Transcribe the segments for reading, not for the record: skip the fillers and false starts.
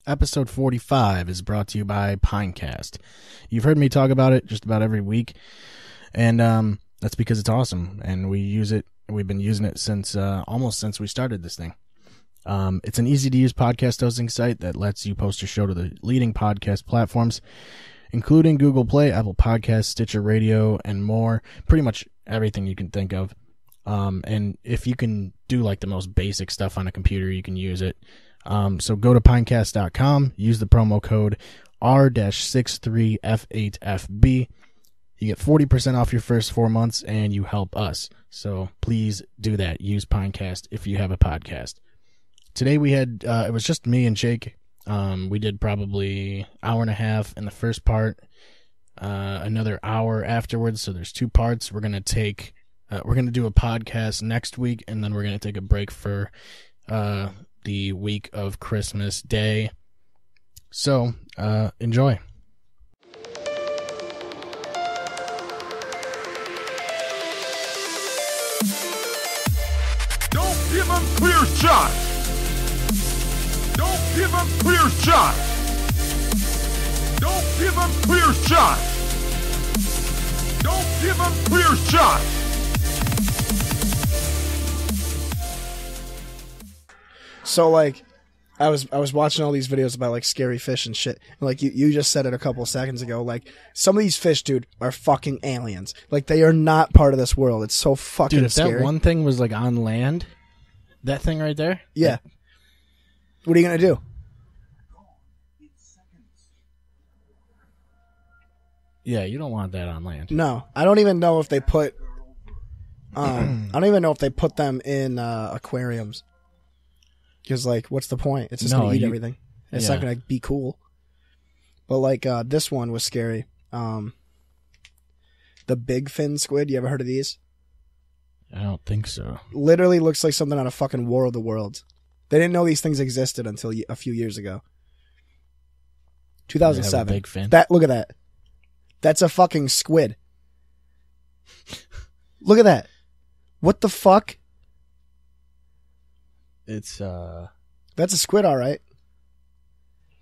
episode 45 is brought to you by Pinecast. You've heard me talk about it just about every week, and that's because it's awesome, and we use it. We've been using it since almost since we started this thing. It's an easy-to-use podcast hosting site that lets you post your show to the leading podcast platforms, including Google Play, Apple Podcasts, Stitcher Radio, and more. Pretty much everything you can think of. And if you can do like the most basic stuff on a computer, you can use it. So go to pinecast.com, use the promo code R-63F8FB. You get 40% off your first 4 months, and you help us. So please do that. Use Pinecast if you have a podcast. Today we had, it was just me and Jake. We did probably hour and a half in the first part, another hour afterwards. So there's 2 parts. We're going to do a podcast next week, and then we're going to take a break for, the week of Christmas Day. So, enjoy. Don't give him clear shot. Don't give him clear shot. Don't give him clear shot. Don't give him clear shot. So, like, I was watching all these videos about, like, scary fish and shit. Like, you just said it a couple seconds ago. Like, some of these fish, dude, are fucking aliens. Like, they are not part of this world. It's so fucking Dude, if scary. that one thing was, like, on land, that thing right there? Yeah. What are you going to do? Yeah, you don't want that on land. No. I don't even know if they put... I don't even know if they put them in aquariums. Because, like, what's the point? It's just going to eat everything. It's not going to be cool. But, like, this one was scary. The big fin squid, you ever heard of these? I don't think so. Literally looks like something out of fucking War of the Worlds. They didn't know these things existed until a few years ago. 2007. They have a big fin? Look at that. That's a fucking squid. Look at that. What the fuck? It's, That's a squid, all right.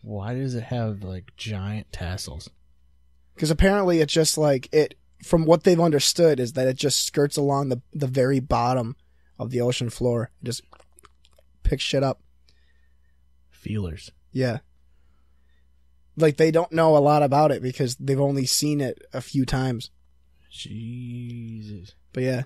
why does it have, like, giant tassels? Because apparently it's just like, from what they've understood, is that it just skirts along the very bottom of the ocean floor. It just picks shit up. Feelers. Yeah. Like, they don't know a lot about it because they've only seen it a few times. Jesus. But yeah.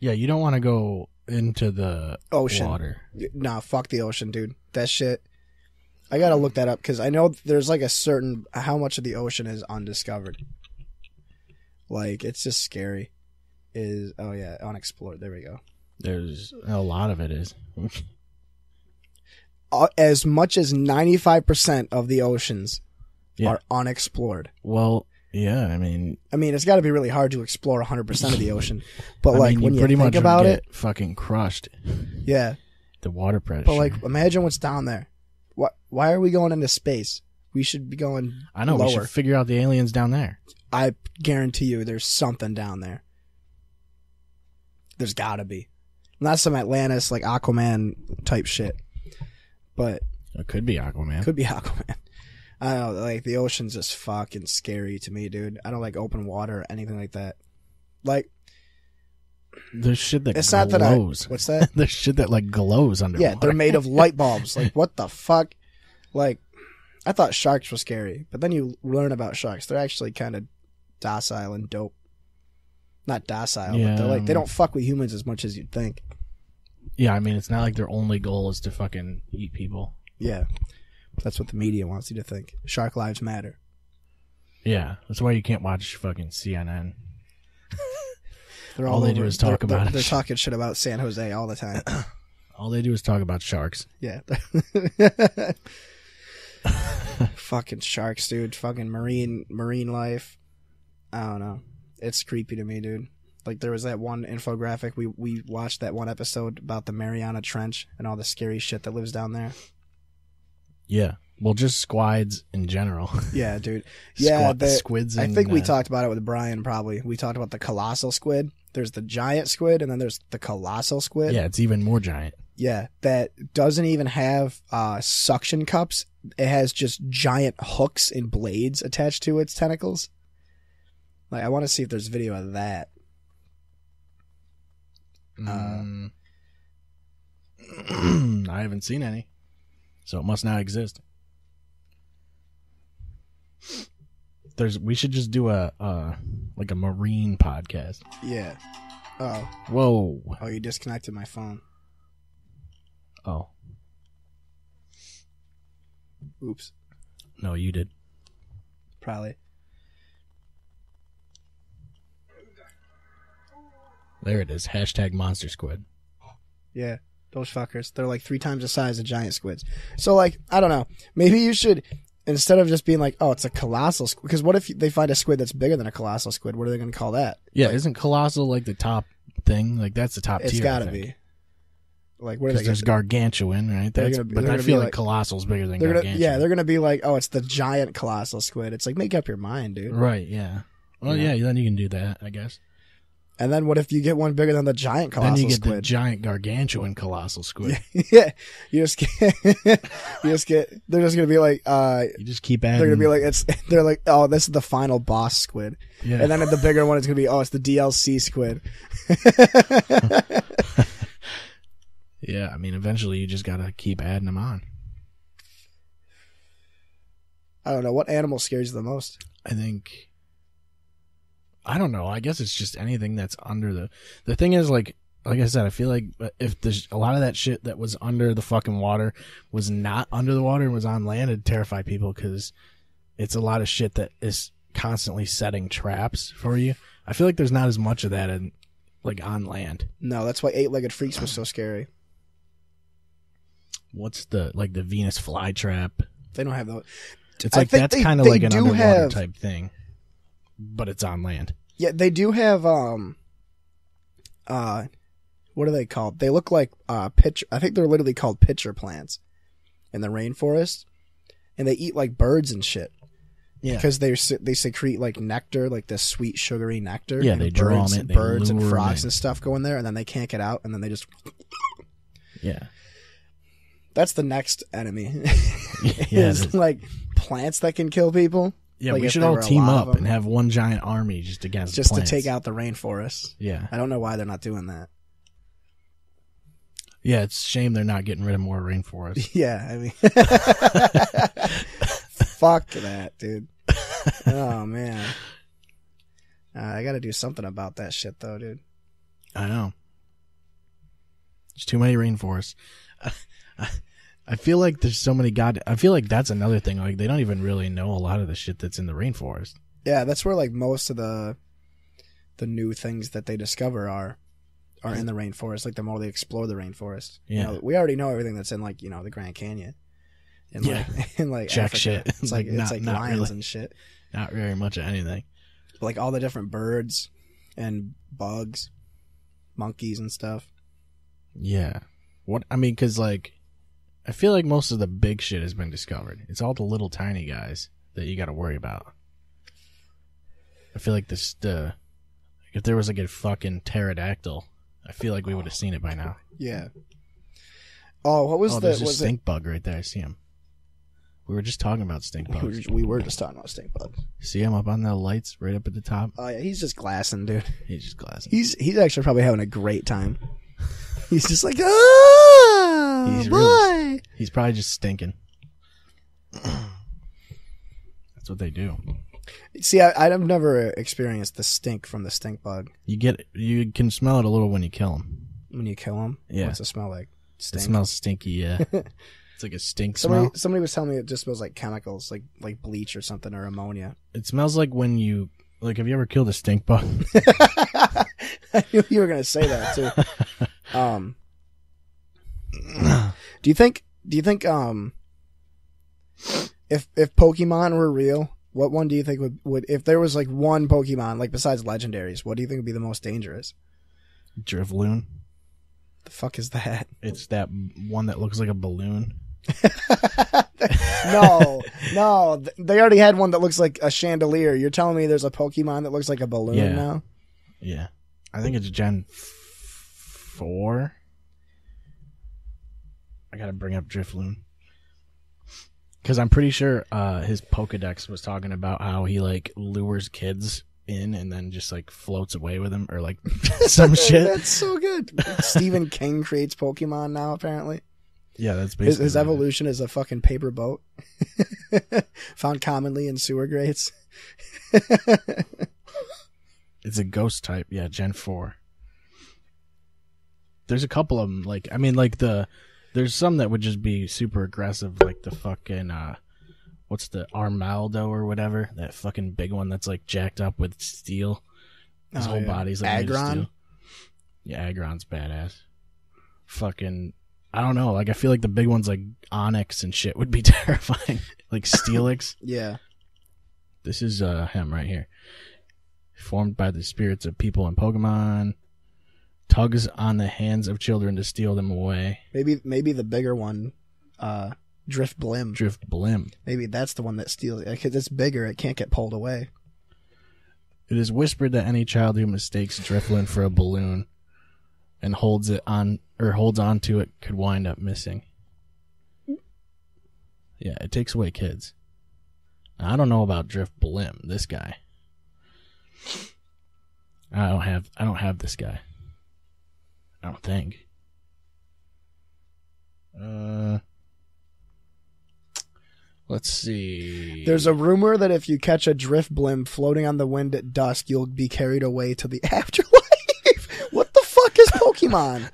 Yeah, you don't want to go into the Ocean. water. Nah, fuck the ocean, dude. That shit. I gotta look that up because I know there's like a certain how much of the ocean is undiscovered. Like, it's just scary. Unexplored. There we go. There's a lot of it is. As much as 95% of the oceans are unexplored. Well, yeah, I mean, it's got to be really hard to explore 100% of the ocean. But when you you pretty think much about get it, fucking crushed. Yeah. The water pressure. But like, imagine what's down there. Why are we going into space? We should be going I know, lower. we should figure out the aliens down there. I guarantee you there's something down there. There's gotta be. Not some Atlantis, like Aquaman type shit. But It could be Aquaman. could be Aquaman. I don't know, like, the ocean's just fucking scary to me, dude. I don't like open water or anything like that. Like, There's shit that it's glows. not that what's that? There's shit that, like, glows underwater. Yeah, they're made of light bulbs. Like, what the fuck? Like, I thought sharks were scary, but then you learn about sharks. They're actually kind of docile and dope. Not docile, but they're like, they don't fuck with humans as much as you'd think. Yeah, I mean, it's not like their only goal is to fucking eat people. Yeah. That's what the media wants you to think. Shark lives matter. Yeah, that's why you can't watch fucking CNN. They're all they over do is it. talk about it. They're talking shit about San Jose all the time. All they do is talk about sharks. Yeah. Fucking sharks, dude. Fucking marine life. I don't know. It's creepy to me, dude. Like, there was that one infographic. We watched that one episode about the Mariana Trench and all the scary shit that lives down there. Yeah. Well, just squids in general. Yeah, dude. Yeah, squids. I think we talked about it with Brian, probably. We talked about the colossal squid. There's the giant squid, and then there's the colossal squid. Yeah, it's even more giant. Yeah, that doesn't even have suction cups. It has just giant hooks and blades attached to its tentacles. Like, I want to see if there's video of that. I haven't seen any, so it must not exist. We should just do a marine podcast. Yeah. Oh. Whoa. Oh, you disconnected my phone. Oh. Oops. No, you did. Probably. There it is. # monster squid. Yeah. Those fuckers. They're like 3 times the size of giant squids. So, like, I don't know. Maybe you should, instead of just being like, oh, it's a colossal squid. Because what if they find a squid that's bigger than a colossal squid? What are they going to call that? Yeah, like, isn't colossal like the top thing? Like, that's the top tier. It's got to be. Like, what are they? There's gargantuan, right? But I feel like colossal's bigger than gargantuan. Yeah, they're gonna be like, oh, it's the giant colossal squid. It's like, make up your mind, dude. Right? Yeah. Well, yeah. Then you can do that, I guess. And then what if you get one bigger than the giant colossal squid? Then you get the giant gargantuan colossal squid. Yeah. You just get. They're just gonna be like. You just keep adding. They're gonna be like, They're like, oh, this is the final boss squid. Yeah. And then the bigger one is gonna be, oh, it's the DLC squid. Yeah, I mean, eventually you just gotta keep adding them on. I don't know. What animal scares you the most? I don't know. I guess it's just anything that's under the thing is, like I said, I feel like if there's a lot of that shit that was under the fucking water was not under the water and was on land, it'd terrify people because it's a lot of shit that is constantly setting traps for you. I feel like there's not as much of that on land. No, that's why 8-legged freaks was so scary. What's the Venus flytrap? They don't have those. It's like that's kind of like an underwater type thing, but it's on land. Yeah, they do have what are they called? They look like pitcher. I think they're literally called pitcher plants in the rainforest, and they eat like birds and shit. Yeah, because they secrete like nectar, like this sweet sugary nectar. Yeah, they draw them. Birds and frogs and stuff go in there, and then they can't get out, and then they just. Yeah. That's the next enemy. Yeah, it's like plants that can kill people. Yeah, like we should all team up and have one giant army just against plants. To take out the rainforest. Yeah. I don't know why they're not doing that. Yeah, it's a shame they're not getting rid of more rainforest. Yeah, I mean fuck that, dude. Oh man. I gotta do something about that shit though, dude. I know. There's too many rainforests. I feel like there's so many I feel like that's another thing. Like they don't even really know a lot of the shit that's in the rainforest. Yeah, that's where like most of the new things that they discover are in the rainforest. Like the more they explore the rainforest. Yeah, you know, we already know everything that's in like the Grand Canyon. And like Jack Africa. shit. It's like lions really, and shit. Not very much of anything. But like all the different birds and bugs, monkeys and stuff. Yeah. Because like, I feel like most of the big shit has been discovered. It's all the little tiny guys that you got to worry about. I feel like if there was like a fucking pterodactyl, I feel like we would have seen it by now. Yeah. Oh, what was there's a stink bug right there. I see him. We were just talking about stink bugs. We were just talking about stink bugs. See him up on the lights right up at the top? Oh yeah, he's just glassing, dude. He's just glassing. He's actually probably having a great time. He's just like, oh, boy. He's probably just stinking. That's what they do. See, I've never experienced the stink from the stink bug. You can smell it a little when you kill him. When you kill him? Yeah. What's it smell like? Stink? It smells stinky, yeah. It's like a stink smell. Somebody was telling me it just smells like chemicals, like bleach or something, or ammonia. It smells like when you, have you ever killed a stink bug? I knew you were going to say that, too. Do you think if Pokemon were real, what one do you think would if there was like one Pokemon, like besides legendaries, what do you think would be the most dangerous? Drifloon. The fuck is that? It's that one that looks like a balloon. No, they already had one that looks like a chandelier. You're telling me there's a Pokemon that looks like a balloon now? Yeah. I think it's Gen 4. I gotta bring up Drifloon. Because I'm pretty sure his Pokedex was talking about how he, like, lures kids in and then just, like, floats away with them or, like, some shit. That's so good. Stephen King creates Pokemon now, apparently. Yeah, that's basically his evolution is a fucking paper boat. Found commonly in sewer grates. It's a ghost type. Yeah, Gen 4. There's a couple of them. Like, I mean, like, there's some that would just be super aggressive, like the fucking, what's the Armaldo or whatever? That fucking big one that's, like, jacked up with steel. His whole body's like made of steel. Yeah, Aggron's badass. Fucking, I don't know. Like, I feel like the big ones like Onyx and shit would be terrifying. Like Steelix. Yeah. This is him right here. Formed by the spirits of people and Pokemon. Tugs on the hands of children to steal them away. Maybe the bigger one, Drifblim. Drifblim. Maybe that's the one that steals. Because it's bigger, it can't get pulled away. It is whispered that any child who mistakes Drifloon for a balloon and holds on to it could wind up missing. Yeah, it takes away kids. Now, I don't know about Drifblim, this guy. I don't have this guy. I don't think. Let's see. There's a rumor that if you catch a Drifblim floating on the wind at dusk, you'll be carried away to the afterlife. What the fuck is Pokemon?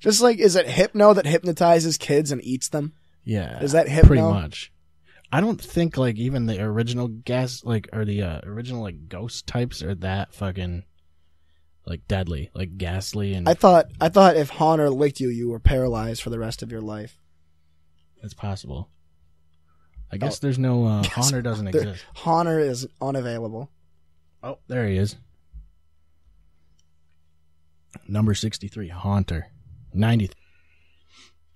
Just like, is it Hypno that hypnotizes kids and eats them? Yeah. Is that Hypno? Pretty much. I don't think, like, even the original original, like, ghost types are that fucking, like, deadly. Like, ghastly and... I thought if Haunter licked you, you were paralyzed for the rest of your life. That's possible. I guess there's no... Haunter doesn't exist. Haunter is unavailable. Oh, there he is. Number 63, Haunter. 90.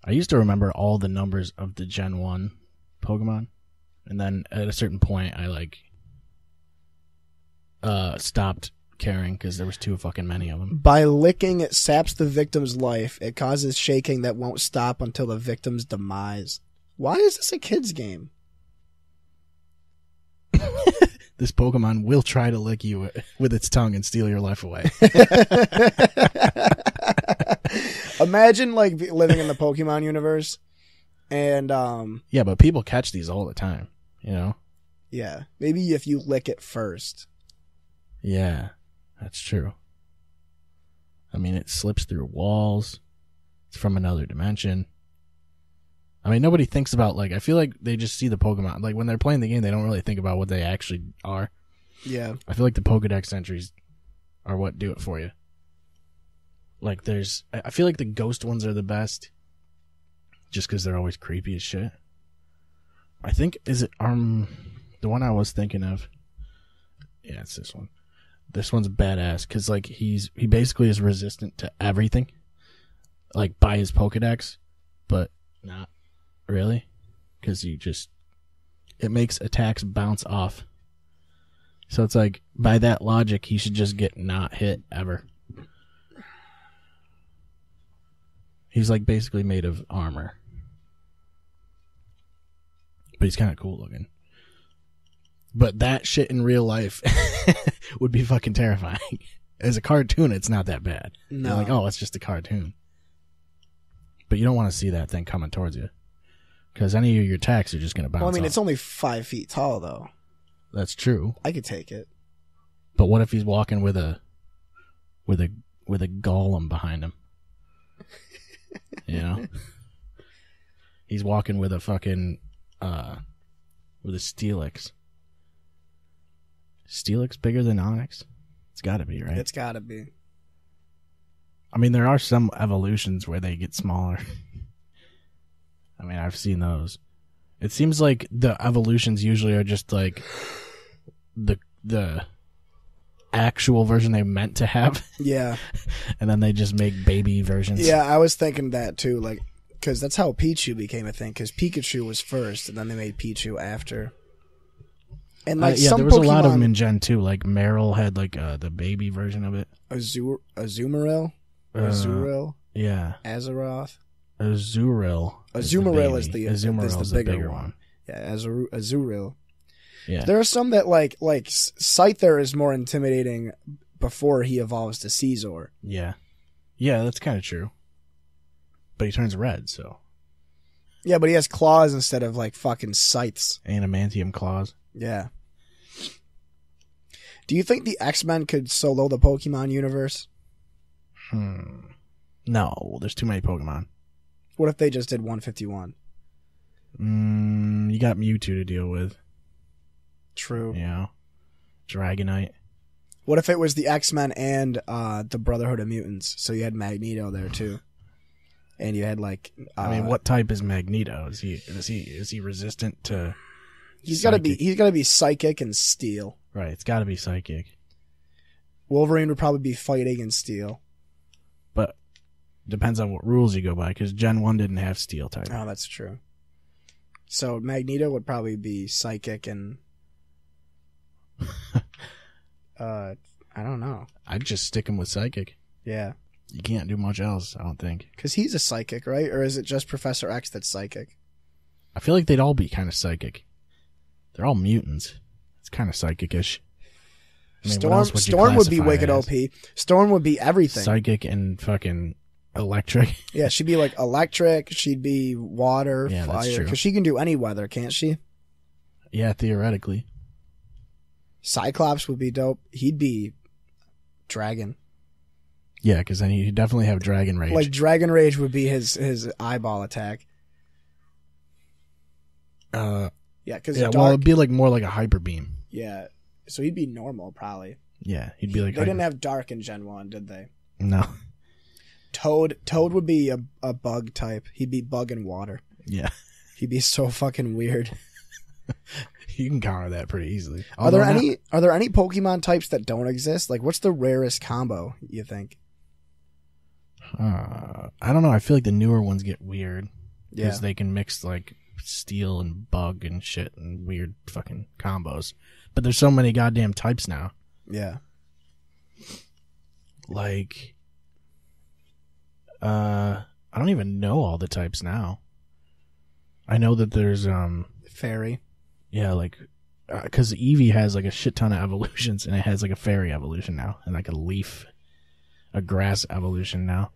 I used to remember all the numbers of the Gen 1 Pokemon. And then at a certain point, I, like, stopped caring because there was too fucking many of them. By licking, it saps the victim's life. It causes shaking that won't stop until the victim's demise. Why is this a kid's game? This Pokemon will try to lick you with its tongue and steal your life away. Imagine, like, living in the Pokemon universe. And, yeah, but people catch these all the time, you know? Yeah. Maybe if you lick it first. Yeah, that's true. I mean, it slips through walls. It's from another dimension. I mean, nobody thinks about, like, I feel like they just see the Pokemon. Like, when they're playing the game, they don't really think about what they actually are. Yeah. I feel like the Pokedex entries are what do it for you. Like, I feel like the ghost ones are the best. Just because they're always creepy as shit. I think, is it, the one I was thinking of. Yeah, it's this one. This one's badass, because, like, he basically is resistant to everything. Like, by his Pokedex, but not really. Because it makes attacks bounce off. So it's like, by that logic, he should just get not hit ever. He's, like, basically made of armor. But he's kind of cool looking. But that shit in real life would be fucking terrifying. As a cartoon, it's not that bad. No. You're like, oh, it's just a cartoon. But you don't want to see that thing coming towards you. Because any of your attacks are just going to bounce off. Well, I mean, it's only 5 feet tall, though. That's true. I could take it. But what if he's walking with a golem behind him? You know? He's walking with a fucking... with a Steelix. Steelix bigger than Onyx? It's gotta be, right? It's gotta be. I mean, there are some evolutions where they get smaller. I mean, I've seen those. It seems like the evolutions usually are just like the actual version they meant to have. Yeah. And then they just make baby versions. Yeah, I was thinking that too, like, because that's how Pichu became a thing, because Pikachu was first, and then they made Pichu after. And like yeah, some there was Pokemon, a lot of them in Gen 2. Like Meryl had like the baby version of it. Azumarill? Azurill? Yeah. Azeroth? Azumarill. Azumarill is the bigger one. Yeah, Azumarill. Yeah. There are some that like Scyther is more intimidating before he evolves to Caesar. Yeah. Yeah, that's kind of true. But he turns red, so. Yeah, but he has claws instead of like fucking scythes. Adamantium claws. Yeah. Do you think the X-Men could solo the Pokemon universe? No, there's too many Pokemon. What if they just did 151? You got Mewtwo to deal with. True. You know? Dragonite. What if it was the X-Men and the Brotherhood of Mutants? So you had Magneto there too. And you had like I mean, what type is Magneto? Is he resistant to He's got to be psychic and steel. Right, it's got to be psychic. Wolverine would probably be fighting and steel. But depends on what rules you go by, because Gen 1 didn't have steel type. Oh, that's true. So Magneto would probably be psychic and... I don't know. I'd just stick him with psychic. Yeah. You can't do much else, I don't think. Because he's a psychic, right? Or is it just Professor X that's psychic? I feel like they'd all be kind of psychic. They're all mutants. It's kind of psychic-ish. I mean, Storm would be wicked OP. Storm would be everything. Psychic and fucking electric. Yeah, she'd be like electric. She'd be water, yeah, fire. Because she can do any weather, can't she? Yeah, theoretically. Cyclops would be dope. He'd be dragon. Yeah, because then he'd definitely have Dragon Rage. Like Dragon Rage would be his eyeball attack. Yeah, because well, it'd be like more like a hyper beam. Yeah, so he'd be normal probably. Yeah, he'd be like. They didn't have dark in Gen 1, did they? No. Toad would be a bug type. He'd be bug and water. Yeah. He'd be so fucking weird. You can counter that pretty easily. Are there any Pokemon types that don't exist? Like, what's the rarest combo you think? I don't know. I feel like the newer ones get weird because Yeah. they can mix like steel and bug and shit and weird fucking combos. But there's so many goddamn types now. Yeah. Like, I don't even know all the types now. I know that there's Fairy. Yeah, like, because Eevee has like a shit ton of evolutions, and it has like a fairy evolution now, and like a grass evolution now.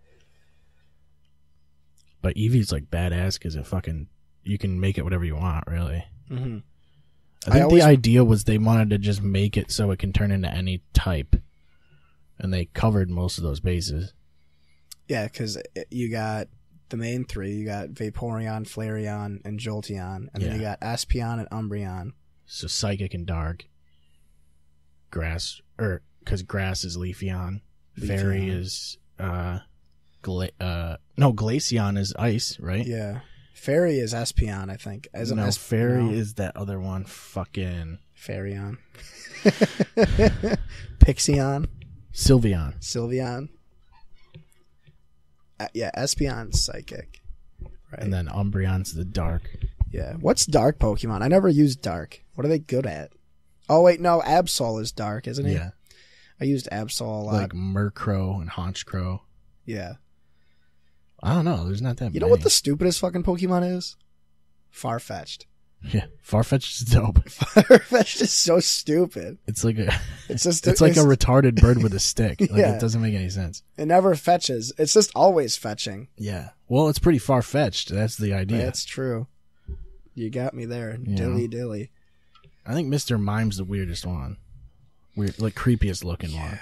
But Eevee's like badass because you can make it whatever you want, really. Mm-hmm. I think the idea was they wanted to just make it so it can turn into any type, and they covered most of those bases. Yeah, because you got the main three. You got Vaporeon, Flareon, and Jolteon. And then you got Espeon and Umbreon. So Psychic and Dark. Grass, because Grass is Leafeon. Fairy is, Glaceon is Ice, right? Yeah. Fairy is Espeon, I think. Fairy is that other one. Fucking... Faireon. Pixion. Sylveon. Yeah, Espeon's Psychic. Right. And then Umbreon's the Dark. Yeah. What's Dark Pokemon? I never used Dark. What are they good at? Oh, wait, no. Absol is Dark, isn't he? Yeah. I used Absol a lot. Like Murkrow and Honchkrow. Yeah. I don't know. There's not that many. You know what the stupidest fucking Pokemon is? Farfetch'd. Yeah. Farfetch'd is dope. Farfetch'd is so stupid. It's like a... It's just it's like a retarded bird with a stick. Like, Yeah. It doesn't make any sense. It never fetches. It's just always fetching. Yeah. Well, it's pretty far-fetched. That's the idea. That's true. You got me there. You Dilly know? dilly. I think Mr. Mime's the weirdest one. Weird, like creepiest looking one.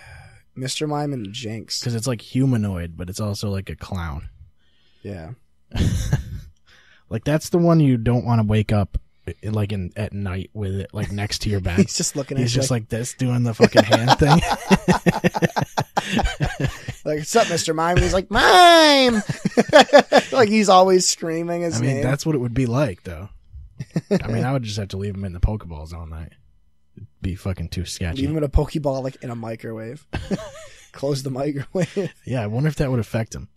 Mr. Mime and Jinx. Because it's like humanoid, but it's also like a clown. Yeah. Like that's the one you don't want to wake up like at night with it like next to your bed. He's just looking at He's you just like this doing the fucking hand thing. Like, what's up, Mr. Mime? And he's like, Mime! Like he's always screaming his name. That's what it would be like, though. I mean, I would just have to leave him in the Pokeballs all night. It'd be fucking too sketchy. Leave him in a Pokeball, like in a microwave. Close the microwave. Yeah, I wonder if that would affect him.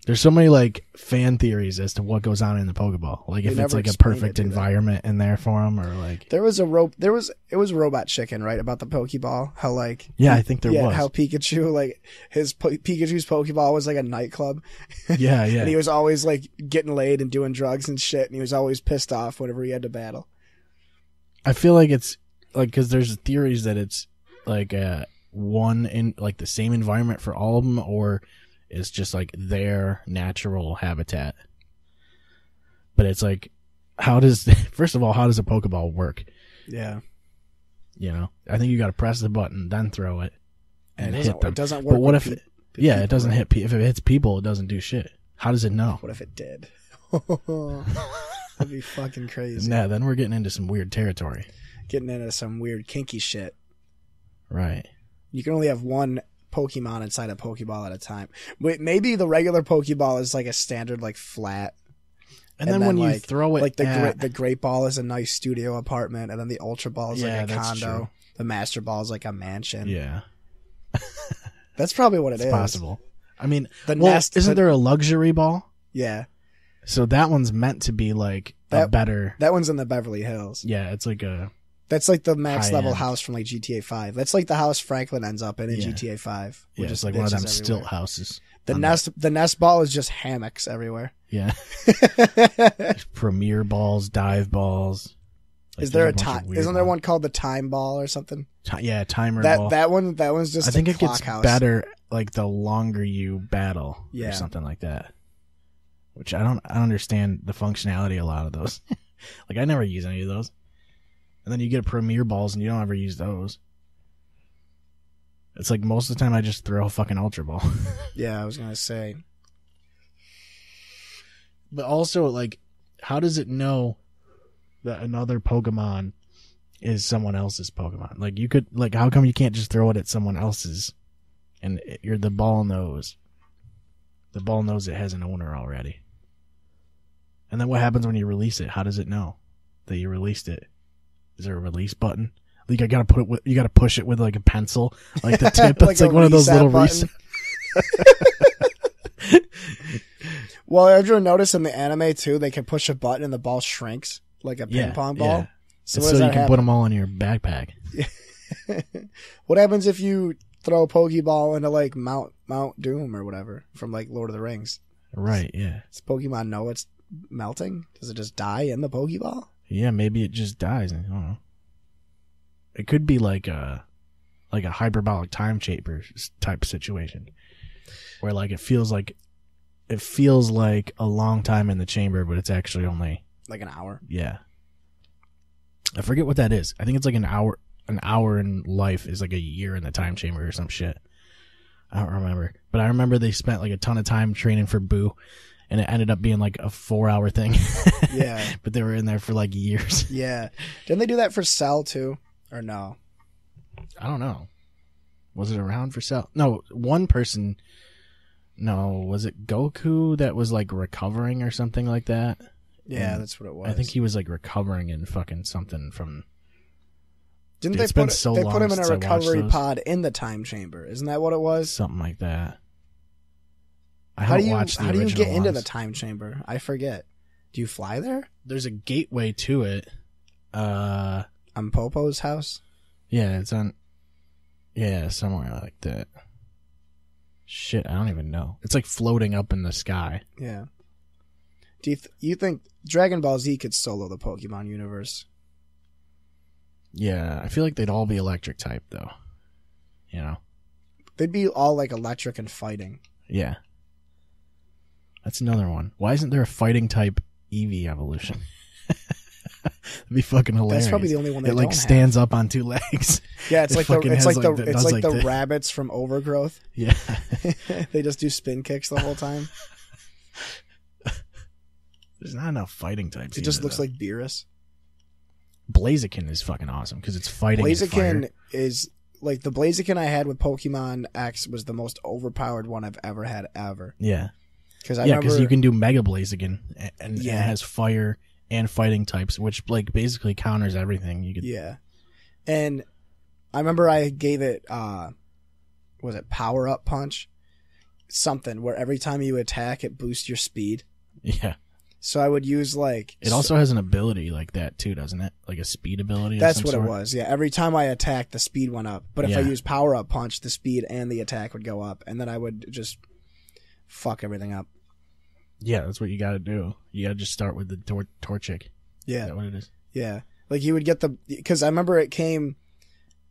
There's so many like fan theories as to what goes on in the Pokeball. Like if it's like a perfect environment in there for them, or like it was Robot Chicken, right, about the Pokeball. How like I think there was how Pikachu, like Pikachu's Pokeball was like a nightclub. Yeah. And he was always like getting laid and doing drugs and shit, and he was always pissed off whenever he had to battle. I feel like it's like because there's theories that it's like one in like the same environment for all of them, or it's just like their natural habitat. But it's like, first of all, how does a Pokeball work? Yeah. You know, I think you got to press the button, then throw it, and hit them. It doesn't work. But what if it doesn't hit? If it hits people, it doesn't do shit. How does it know? What if it did? That'd be fucking crazy. Nah, then we're getting into some weird territory. Getting into some weird kinky shit. Right. You can only have one Pokemon inside a Pokeball at a time. But maybe the regular Pokeball is like a standard, like flat. And then when you throw it, like the Great Ball is a nice studio apartment, and then the Ultra Ball is like a condo. True. The Master Ball is like a mansion. Yeah. That's probably what it is. It's possible. I mean, isn't there a luxury ball? Yeah. So that one's meant to be like a better. That one's in the Beverly Hills. Yeah, it's like a. That's like the max level house from like GTA 5. That's like the house Franklin ends up in GTA 5. Yeah, it's like one of them stilt houses. The nest ball is just hammocks everywhere. Yeah. Premier balls, dive balls. Like, is there a time? Isn't there one called the time ball or something? Yeah, timer ball. That one's just. I think it gets house. better like the longer you battle, or something like that. Which I don't understand the functionality of a lot of those. Like I never use any of those. And then you get Premier balls and you don't ever use those. It's like most of the time I just throw a fucking Ultra Ball. Yeah, I was gonna say. But also, like, how does it know that another Pokemon is someone else's Pokemon? Like, you could, like, how come you can't just throw it at someone else's? And the ball knows. The ball knows it has an owner already. And then what happens when you release it? How does it know that you released it? Is there a release button? Like, you gotta push it with like a pencil, like the tip. It's like one of those little reset. Well, have you ever noticed in the anime too, they can push a button and the ball shrinks like a ping pong ball? Yeah. So you can put them all in your backpack. What happens if you throw a Pokeball into like Mount Doom or whatever from like Lord of the Rings? Right, yeah. Does Pokemon know it's melting? Does it just die in the Pokeball? Yeah, maybe it just dies. I don't know. It could be like a hyperbolic time chamber type situation, where like it feels like a long time in the chamber, but it's actually only like an hour. Yeah, I forget what that is. I think it's like an hour. An hour in life is like a year in the time chamber or some shit. I don't remember, but I remember they spent like a ton of time training for Boo. And it ended up being like a 4-hour thing. Yeah. But they were in there for like years. Yeah. Didn't they do that for Cell too? Or no? I don't know. Was it around for Cell? No, one person. No, was it Goku that was like recovering or something like that? Yeah, that's what it was. I think he was like recovering in fucking something from. Didn't they put him in a recovery pod in the time chamber? Isn't that what it was? Something like that. How do you get into the time chamber? I forget. Do you fly there? There's a gateway to it. On Popo's house? Yeah, it's on. Yeah, somewhere like that. Shit, I don't even know. It's like floating up in the sky. Yeah. Do you think Dragon Ball Z could solo the Pokemon universe? Yeah, I feel like they'd all be electric type though. You know? They'd be all like electric and fighting. Yeah. That's another one. Why isn't there a fighting type Eevee evolution? That'd be fucking hilarious. That's probably the only one they don't have. It stands up on 2 legs. Yeah, it's like the rabbits from Overgrowth. Yeah. They just do spin kicks the whole time. There's not enough fighting types. It just looks like Beerus. Blaziken is fucking awesome because it's fighting. Blaziken is like the Blaziken I had with Pokemon X was the most overpowered one I've ever had ever. Yeah. Because you can do Mega Blaziken and it has fire and fighting types, which like basically counters everything. Yeah. And I remember I gave it was it Power Up Punch? something where every time you attack, it boosts your speed. Yeah. So I would use like... It also has an ability like that too, doesn't it? Like a speed ability. That's what it was. Yeah. Every time I attacked, the speed went up. But if I use power up punch, the speed and the attack would go up, and then I would just fuck everything up. Yeah, that's what you got to do. You got to just start with the Torchic. Yeah. Is that what it is? Yeah. Like you would get because I remember it came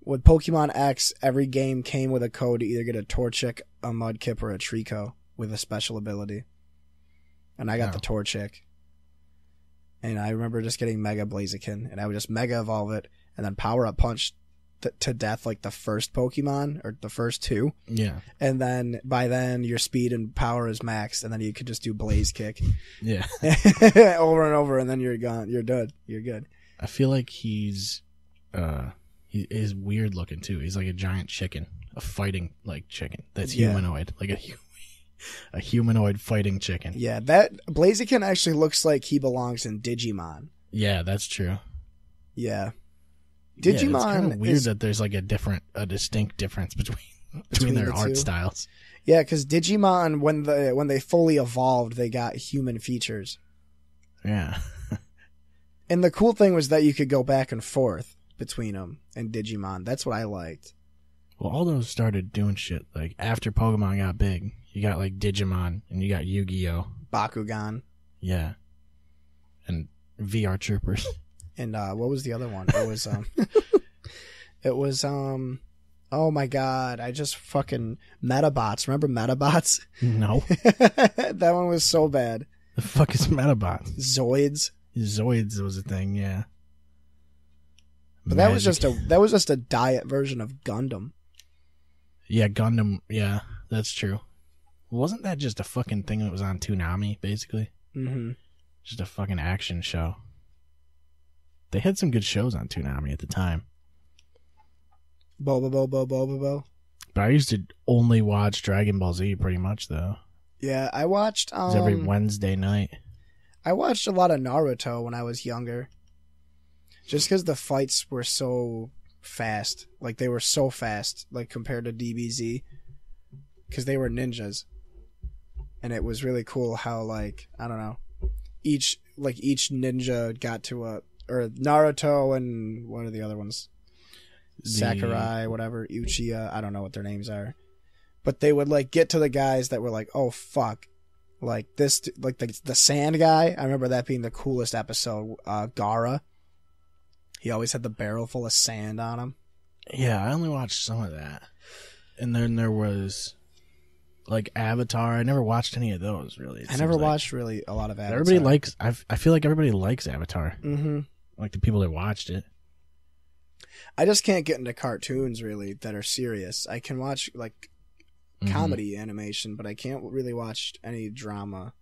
with Pokemon X. Every game came with a code to either get a Torchic, a Mudkip, or a Trico with a special ability. And I got the Torchic. And I remember just getting Mega Blaziken, and I would just Mega Evolve it, and then Power Up Punch to death like the first Pokemon, or the first two. Yeah. And then, by then, your speed and power is maxed, and then you could just do Blaze Kick. Yeah. Over and over, and then you're gone. You're dead. You're good. I feel like he is weird looking too. He's like a giant chicken, a fighting like chicken that's humanoid, like a humanoid fighting chicken. Yeah, that Blaziken actually looks like he belongs in Digimon. Yeah, that's true. Yeah, Digimon. It's kind of weird that there's like a distinct difference between their art styles. Yeah, because Digimon, when they fully evolved, they got human features. Yeah. And the cool thing was that you could go back and forth between them and Digimon. That's what I liked. Well, all those started doing shit like after Pokemon got big. You got like Digimon and you got Yu-Gi-Oh, Bakugan. Yeah. And VR Troopers. And what was the other one? It was oh my god, I just fucking Metabots. Remember Metabots? No. That one was so bad. The fuck is Metabots? Zoids. Zoids was a thing, yeah. But that was just a diet version of Gundam. Yeah, Gundam, yeah, that's true. Wasn't that just a fucking thing that was on Toonami, basically? Mm-hmm. Just a fucking action show. They had some good shows on Toonami at the time. Bo. But I used to only watch Dragon Ball Z pretty much, though. Yeah, I watched... It was every Wednesday night. I watched a lot of Naruto when I was younger. Just because the fights were so fast. Like, they were so fast, like, compared to DBZ. Because they were ninjas. And it was really cool how, like, I don't know, each ninja got to or Naruto and what are the other ones? Sakurai, whatever, Uchiha, I don't know what their names are. But they would, like, get to the guys that were like, oh, fuck. Like, this, like, the sand guy, I remember that being the coolest episode, Gaara. He always had the barrel full of sand on him. Yeah, I only watched some of that. And then there was... like Avatar. I never watched any of those, really. I never watched really a lot of Avatar. Everybody likes... I feel like everybody likes Avatar. Mm-hmm. Like the people that watched it. I just can't get into cartoons, really, that are serious. I can watch, like, comedy animation, but I can't really watch any drama.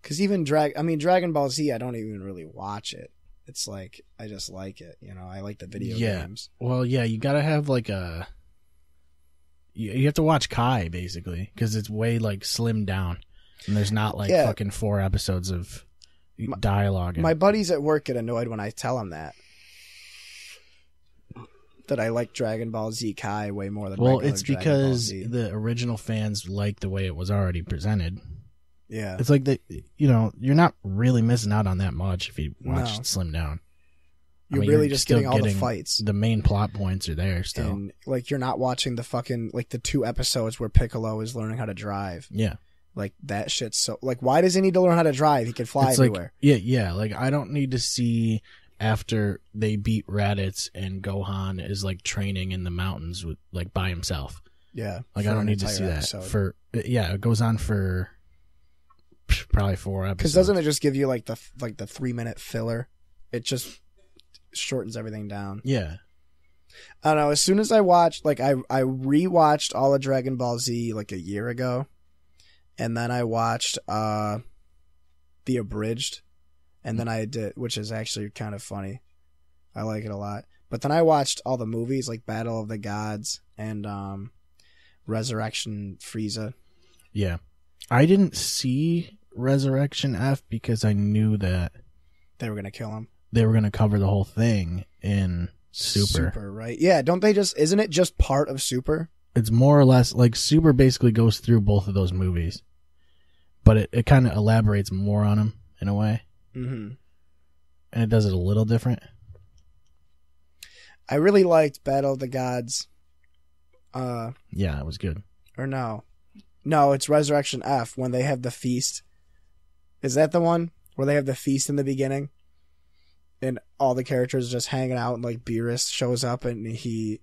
Because even Dragon Ball Z, I don't even really watch it. It's like, I just like it, you know? I like the video games. Well, yeah, you gotta have, like, a... You have to watch Kai, basically, because it's way, like, slimmed down. And there's not, like, fucking 4 episodes of dialogue. My buddies at work get annoyed when I tell them that I like Dragon Ball Z Kai way more than regular it's because the original fans like the way it was already presented. Yeah. It's like, you're not really missing out on that much if you watch it slimmed down. You're really just getting all the fights. The main plot points are there still. And, like, you're not watching the fucking, like, the 2 episodes where Piccolo is learning how to drive. Yeah. Like, that shit's so... Like, why does he need to learn how to drive? He can fly everywhere. Yeah. Like, I don't need to see after they beat Raditz and Gohan is, like, training in the mountains with, like, by himself. Yeah. Like, I don't need to see that. It goes on for probably 4 episodes. Because doesn't it just give you, like, the 3-minute filler? It just... shortens everything down. Yeah. I don't know. As soon as I watched, like, I rewatched all of Dragon Ball Z like a year ago, and then I watched the abridged, and then I did, which is actually kind of funny. I like it a lot. But then I watched all the movies like Battle of the Gods and Resurrection Frieza. Yeah, I didn't see Resurrection F because I knew that they were gonna kill him. They were going to cover the whole thing in Super. Super, right? Yeah, don't they just... Isn't it just part of Super? it's more or less like Super basically goes through both of those movies, but it kind of elaborates more on them in a way. Mm-hmm. And it does it a little different. I really liked Battle of the Gods. Yeah, it was good. Or no, it's Resurrection F when they have the feast. Is that the one where they have the feast in the beginning, and all the characters just hanging out, and like Beerus shows up and he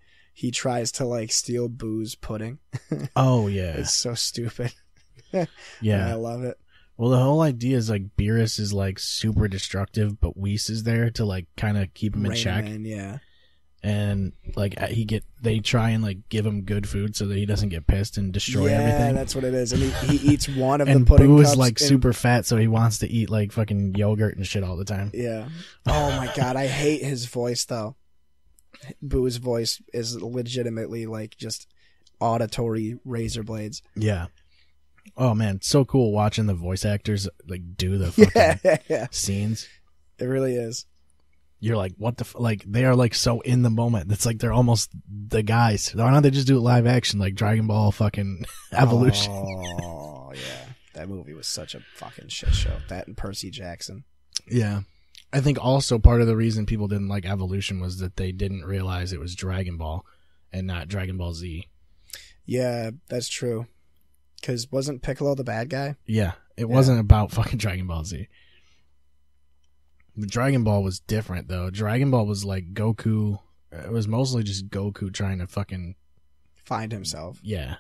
tries to like steal Boo's pudding. Oh yeah, it's so stupid. Yeah, I love it. Well, the whole idea is like Beerus is like super destructive, but Whis is there to like kind of keep him in check. Yeah. And like they try and like give him good food so that he doesn't get pissed and destroy everything. Yeah, that's what it is. And he eats one of and the pudding Boo cups. is like super fat, so he wants to eat like fucking yogurt and shit all the time. Yeah. Oh my god, I hate his voice though. Boo's voice is legitimately like just auditory razor blades. Yeah. Oh man, so cool watching the voice actors like do the fucking scenes. It really is. You're like, what the like they are like so in the moment. It's like they're almost the guys. Why don't they just do it live action like Dragon Ball fucking Evolution? Oh yeah, that movie was such a fucking shit show. That and Percy Jackson. Yeah, I think also part of the reason people didn't like Evolution was that they didn't realize it was Dragon Ball and not Dragon Ball Z. Yeah, that's true. Because wasn't Piccolo the bad guy? Yeah, it wasn't about fucking Dragon Ball Z. The Dragon Ball was different, though. Dragon Ball was like Goku. It was mostly just Goku trying to fucking find himself. Yeah.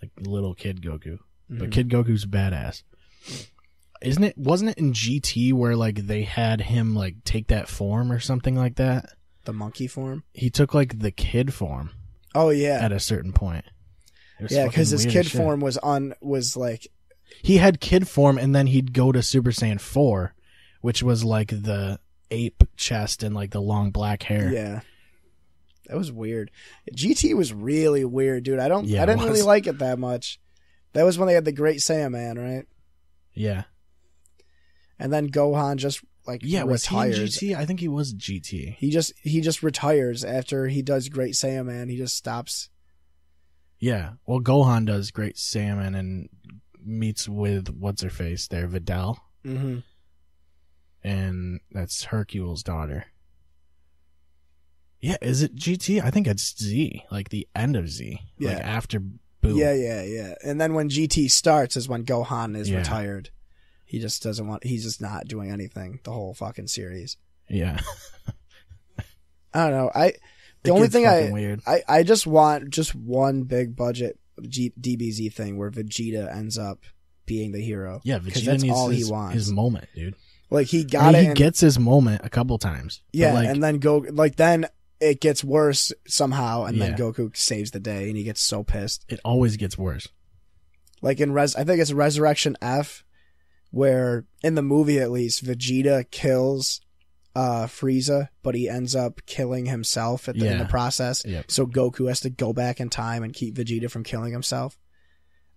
Like little kid Goku. Mm-hmm. But Kid Goku's badass. Wasn't it in GT where like they had him like take that form or something like that? The monkey form? He took like the kid form. Oh yeah. At a certain point. Yeah, because his kid form was like he had kid form and then he'd go to Super Saiyan 4. Which was like the ape chest and like the long black hair. Yeah. That was weird. GT was really weird, dude. I didn't really like it that much. That was when they had the Great Saiyaman, right? Yeah. And then Gohan just like retires. Was he in GT? I think he was GT. He just retires after he does Great Saiyaman. He just stops. Yeah. Well, Gohan does Great Saiyaman and meets with what's her face there, Videl. Mm-hmm. And that's Hercule's daughter. Yeah, is it GT? I think it's Z, like the end of Z. Yeah. Like after Boo. Yeah. And then when GT starts is when Gohan is retired. He just he's just not doing anything the whole fucking series. Yeah. I don't know. The only thing I just want just one big budget DBZ thing where Vegeta ends up being the hero. Yeah, Vegeta that's needs all he wants. His moment, dude. Like he got it. He gets his moment a couple times. Yeah, like, and then then it gets worse somehow, and then Goku saves the day, and he gets so pissed. It always gets worse. Like I think it's Resurrection F, where in the movie at least Vegeta kills Frieza, but he ends up killing himself in the process. Yep. So Goku has to go back in time and keep Vegeta from killing himself.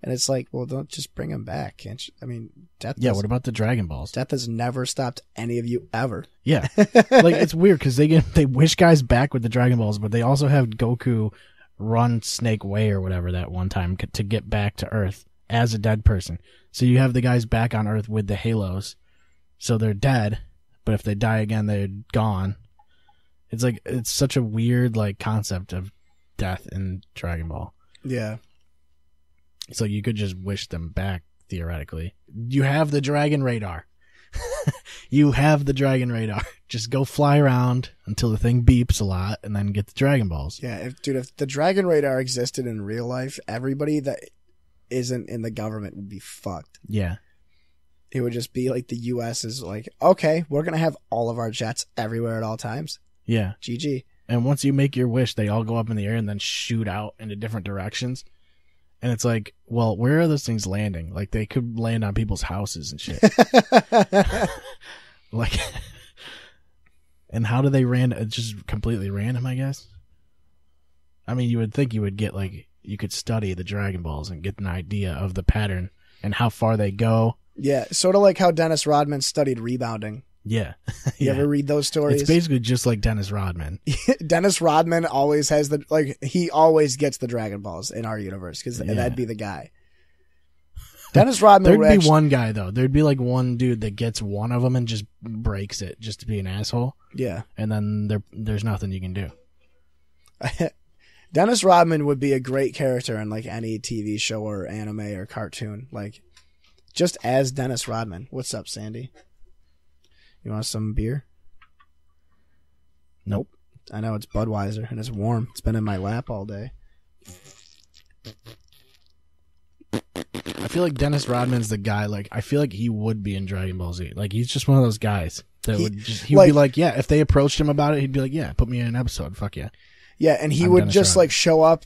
And it's like, well, don't just bring him back. Can't you? I mean, death. Yeah, what about the Dragon Balls? Death has never stopped any of you ever. Yeah. Like, it's weird because they wish guys back with the Dragon Balls, but they also have Goku run Snake Way or whatever that one time to get back to Earth as a dead person. So you have the guys back on Earth with the halos. So they're dead, but if they die again, they're gone. It's like, it's such a weird, like, concept of death in Dragon Ball. Yeah. So you could just wish them back, theoretically. You have the Dragon Radar. You have the Dragon Radar. Just go fly around until the thing beeps a lot and then get the Dragon Balls. Yeah, if the Dragon Radar existed in real life, everybody that isn't in the government would be fucked. Yeah. It would just be like the U.S. is like, okay, we're going to have all of our jets everywhere at all times. Yeah. GG. And once you make your wish, they all go up in the air and then shoot out into different directions. And it's like, well, where are those things landing? Like, they could land on people's houses and shit. Like, and how do they it's just completely random, I guess? I mean, you would think you would get, like, you could study the Dragon Balls and get an idea of the pattern and how far they go. Yeah, sort of like how Dennis Rodman studied rebounding. Yeah. You ever read those stories? It's basically just like Dennis Rodman. Dennis Rodman always has he always gets the Dragon Balls in our universe because that'd be the guy. Dennis Rodman There'd be one guy though. There'd be like one dude that gets one of them and just breaks it just to be an asshole. Yeah. And then there's nothing you can do. Dennis Rodman would be a great character in like any TV show or anime or cartoon. Like just as Dennis Rodman. What's up, Sandy? You want some beer? Nope. I know it's Budweiser and it's warm. It's been in my lap all day. I feel like Dennis Rodman's the guy. Like I feel like he would be in Dragon Ball Z. Like he's just one of those guys that would be like, yeah. If they approached him about it, he'd be like, yeah, put me in an episode. Fuck yeah. Yeah, and he would just like show up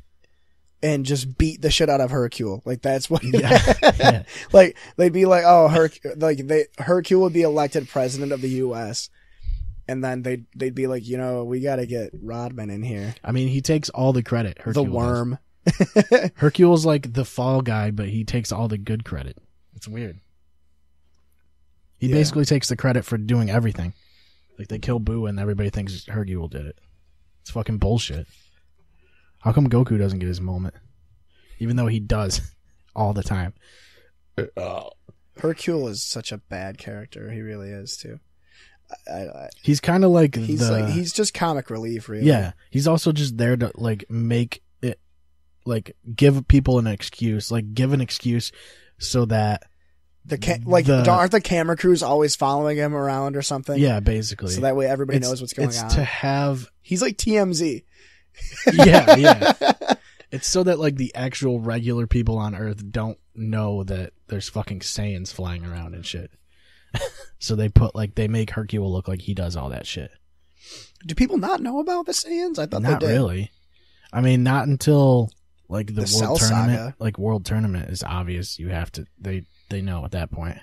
and just beat the shit out of Hercule. Like that's what. Yeah. Like they'd be like, oh, Hercule would be elected president of the U.S. And then they'd be like, we got to get Rodman in here. I mean, he takes all the credit. Hercule the worm. Hercule's like the fall guy, but he takes all the good credit. It's weird. He basically takes the credit for doing everything. Like they kill Boo and everybody thinks Hercule did it. It's fucking bullshit. How come Goku doesn't get his moment? Even though he does all the time. Hercule is such a bad character. He really is too. He's kind of like he's just comic relief, really. Yeah, he's also just there to like make it, like give people an excuse, like give an excuse so that aren't the camera crews always following him around or something? Yeah, basically. So that way everybody knows what's going on. It's to have he's like TMZ. Yeah. It's so that like the actual regular people on Earth don't know that there's fucking Saiyans flying around and shit. So they make Hercule look like he does all that shit. Do people not know about the Saiyans? I thought not they did. Really. I mean, not until like the World Tournament. Saga. Like World Tournament is obvious. You have to. They know at that point.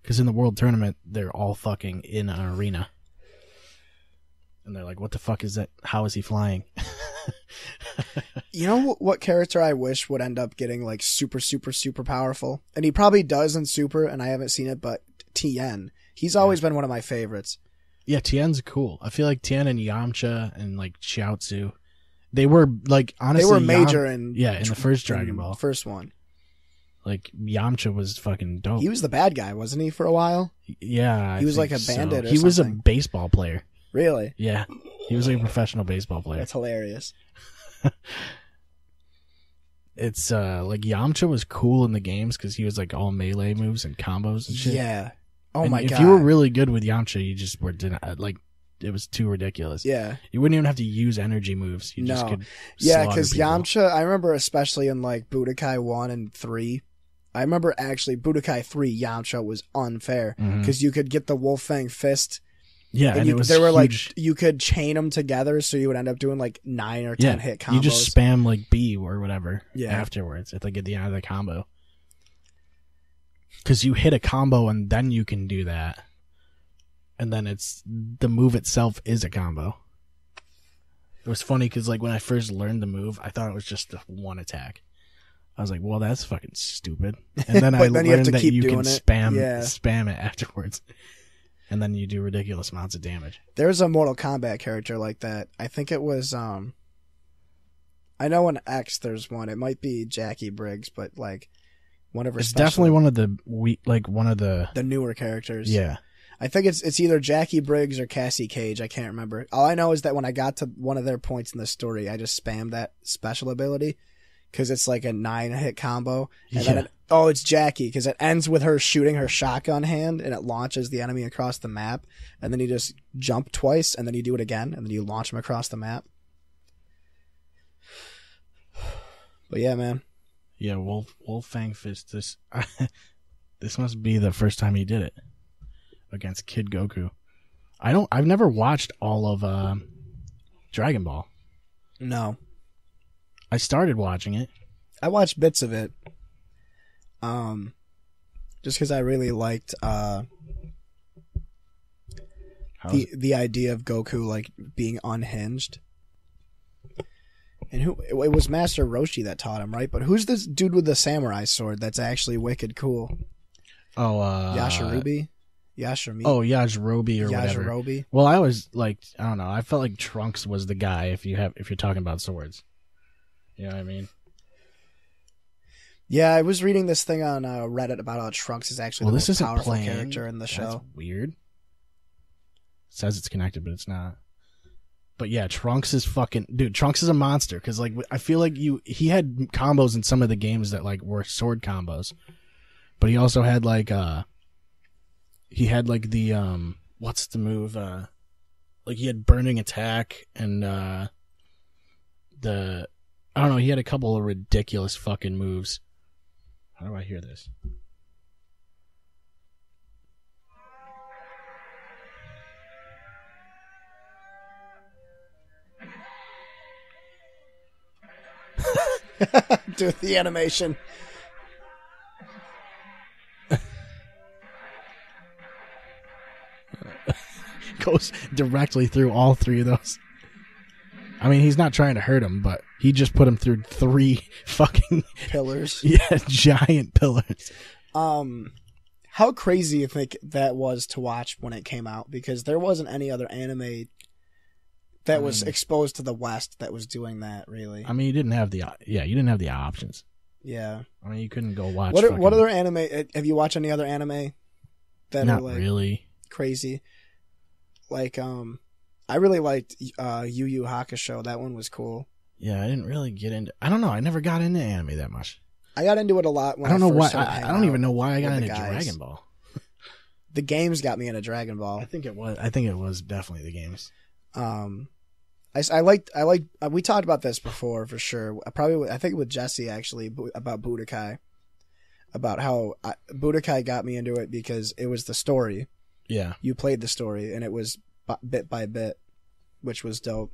Because in the World Tournament, they're all fucking in an arena. And they're like, what the fuck is that? How is he flying? You know what character I wish would end up getting like super, super, super powerful? And he probably does in Super, and I haven't seen it, but Tien. He's always been one of my favorites. Yeah, Tien's cool. I feel like Tien and Yamcha and like Chiaotzu, they were like, honestly. They were major in the first Dragon Ball. First one. Like, Yamcha was fucking dope. He was the bad guy, wasn't he, for a while? Yeah. He was like a bandit or something. He was a baseball player. Really? Yeah. He was like a professional baseball player. That's hilarious. It's like Yamcha was cool in the games because he was like all melee moves and combos and shit. Yeah. Oh my god. If you were really good with Yamcha, you just were like it was too ridiculous. Yeah. You wouldn't even have to use energy moves. You just could. Yeah, because Yamcha, I remember especially in like Budokai 1 and 3. I remember actually Budokai 3 Yamcha was unfair because you could get the Wolf Fang fist. Yeah, and it was they were huge. Like you could chain them together, so you would end up doing like 9 or 10 hit combos. You just spam like B or whatever afterwards if they get the end of the combo. Because you hit a combo and then you can do that, and then it's the move itself is a combo. It was funny because like when I first learned the move, I thought it was just the one attack. I was like, well, that's fucking stupid. And then I learned that you can spam it afterwards. And then you do ridiculous amounts of damage. There's a Mortal Kombat character like that. I think it was, I know in X there's one. It might be Jackie Briggs, but like one of her. It's definitely one of the newer characters. Yeah. I think it's either Jackie Briggs or Cassie Cage. I can't remember. All I know is that when I got to one of their points in the story, I just spammed that special ability because it's like a 9-hit combo. And then it's Jackie because it ends with her shooting her shotgun hand and it launches the enemy across the map. And then you just jump twice and then you do it again and then you launch them across the map. But yeah, man. Yeah, Wolf Fang Fist. This must be the first time he did it against Kid Goku. I've never watched all of Dragon Ball. No. I started watching it. I watched bits of it. Just because I really liked the idea of Goku like being unhinged. And it was Master Roshi that taught him, right? But who's this dude with the samurai sword that's actually wicked cool? Oh, Yashirubi? Yajirobe. Oh, Yajirobe or whatever. Yajirobe. Well, I was like, I don't know. I felt like Trunks was the guy if you're talking about swords. You know what I mean? Yeah, I was reading this thing on Reddit about how Trunks is actually the most powerful character in the show. That's weird. It says it's connected, but it's not. But yeah, Trunks is fucking... Dude, Trunks is a monster, because like, I feel like he had combos in some of the games that like were sword combos. But he also had like... He had like the... What's the move? Like he had Burning Attack and I don't know, he had a couple of ridiculous fucking moves. How do I hear this? Do the animation. Goes directly through all three of those. I mean, he's not trying to hurt him, but he just put him through 3 fucking pillars. Yeah, giant pillars. How crazy you think that was to watch when it came out? Because there wasn't any other anime that was exposed to the West that was doing that, really. I mean, you didn't have the options. Yeah. I mean, you couldn't go watch. What other anime? Have you watched any other anime that not are like really crazy? Like, I really liked Yu Yu Hakusho. That one was cool. Yeah, I didn't really get into... I don't know. I never got into anime that much. I got into it a lot when I don't know why. I don't even know why I got into Dragon Ball. The games got me into Dragon Ball. I think it was definitely the games. I like we talked about this before for sure. I think with Jesse actually about Budokai, about how Budokai got me into it because it was the story. Yeah, you played the story and it was bit by bit, which was dope.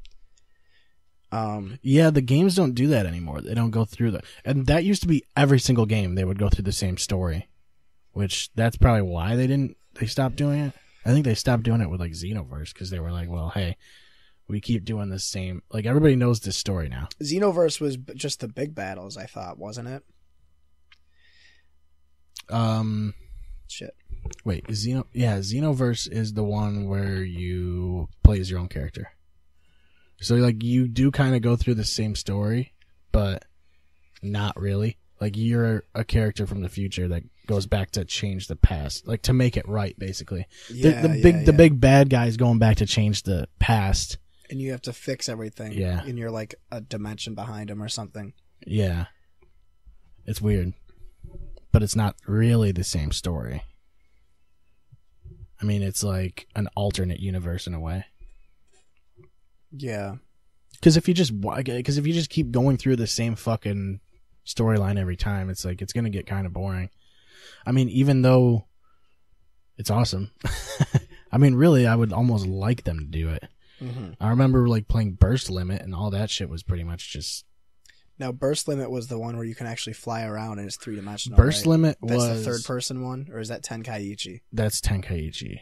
Yeah, the games don't do that anymore. They don't go through and that used to be every single game. They would go through the same story, which that's probably why they stopped doing it. I think they stopped doing it with like Xenoverse because they were like, well, hey, we keep doing the same. Like everybody knows this story now. Xenoverse was just the big battles, I thought, wasn't it? Shit. Wait, Xenoverse is the one where you play as your own character. So like you do kind of go through the same story, but not really. Like you're a character from the future that goes back to change the past, like to make it right, basically. Yeah, the big bad guy is going back to change the past, and you have to fix everything. Yeah, and you're like a dimension behind him or something. Yeah, it's weird, but it's not really the same story. I mean, it's like an alternate universe in a way. Yeah, because if you just keep going through the same fucking storyline every time, it's like it's gonna get kind of boring. I mean, even though it's awesome, I mean, really, I would almost like them to do it. Mm-hmm. I remember like playing Burst Limit, and all that shit was pretty much just. Now, Burst Limit was the one where you can actually fly around and it's 3-dimensional. Burst right? Limit That's was the third-person one, or is that Tenkaichi? That's Tenkaichi.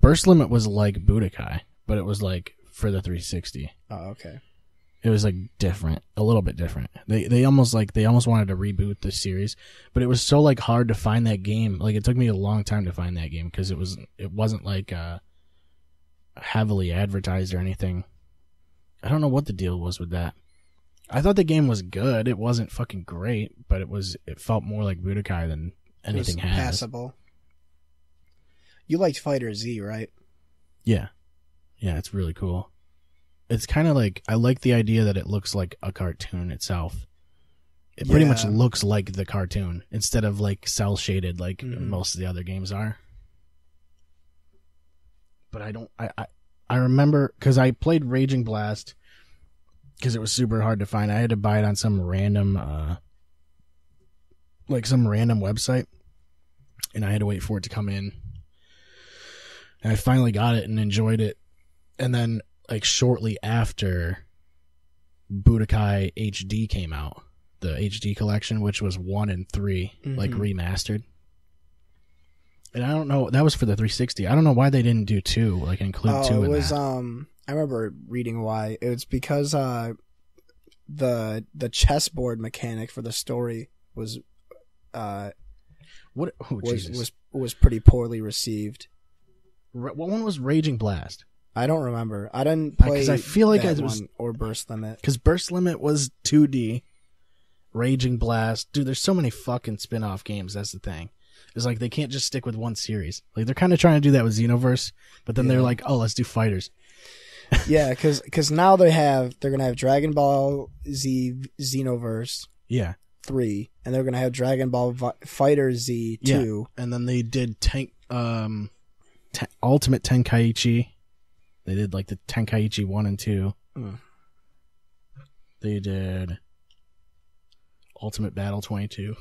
Burst Limit was like Budokai, but it was like for the 360. Oh, okay. It was like different, a little bit different. They almost wanted to reboot the series, but it was so like hard to find that game. Like it took me a long time to find that game because it wasn't like heavily advertised or anything. I don't know what the deal was with that. I thought the game was good. It wasn't fucking great, but it felt more like Budokai than anything has. Passable. You liked Fighter Z, right? Yeah. Yeah, it's really cool. It's kind of like, I like the idea that it looks like a cartoon itself. It pretty much looks like the cartoon instead of like cell shaded like most of the other games are. But I remember, because I played Raging Blast because it was super hard to find. I had to buy it on some random website, and I had to wait for it to come in. And I finally got it and enjoyed it. And then, like, shortly after, Budokai HD came out, the HD collection, which was 1 and 3, like, remastered. And I don't know, that was for the 360. I don't know why they didn't do 2, like, include 2 in that. I remember reading why. It was because the chessboard mechanic for the story was What? Oh, Jesus. was pretty poorly received. What one was Raging Blast? I don't remember. I didn't play because I feel like that it was one or Burst Limit. because Burst Limit was 2D. Raging Blast, dude. There's so many fucking spin-off games. That's the thing. It's like they can't just stick with one series. Like they're kind of trying to do that with Xenoverse, but then they're like, oh, let's do fighters. Yeah, because now they're gonna have Dragon Ball Z Xenoverse. Yeah. 3, and they're gonna have Dragon Ball Fighter Z 2. Yeah. And then they did Ultimate Tenkaichi. They did like the Tenkaichi 1 and 2. They did Ultimate Battle 22.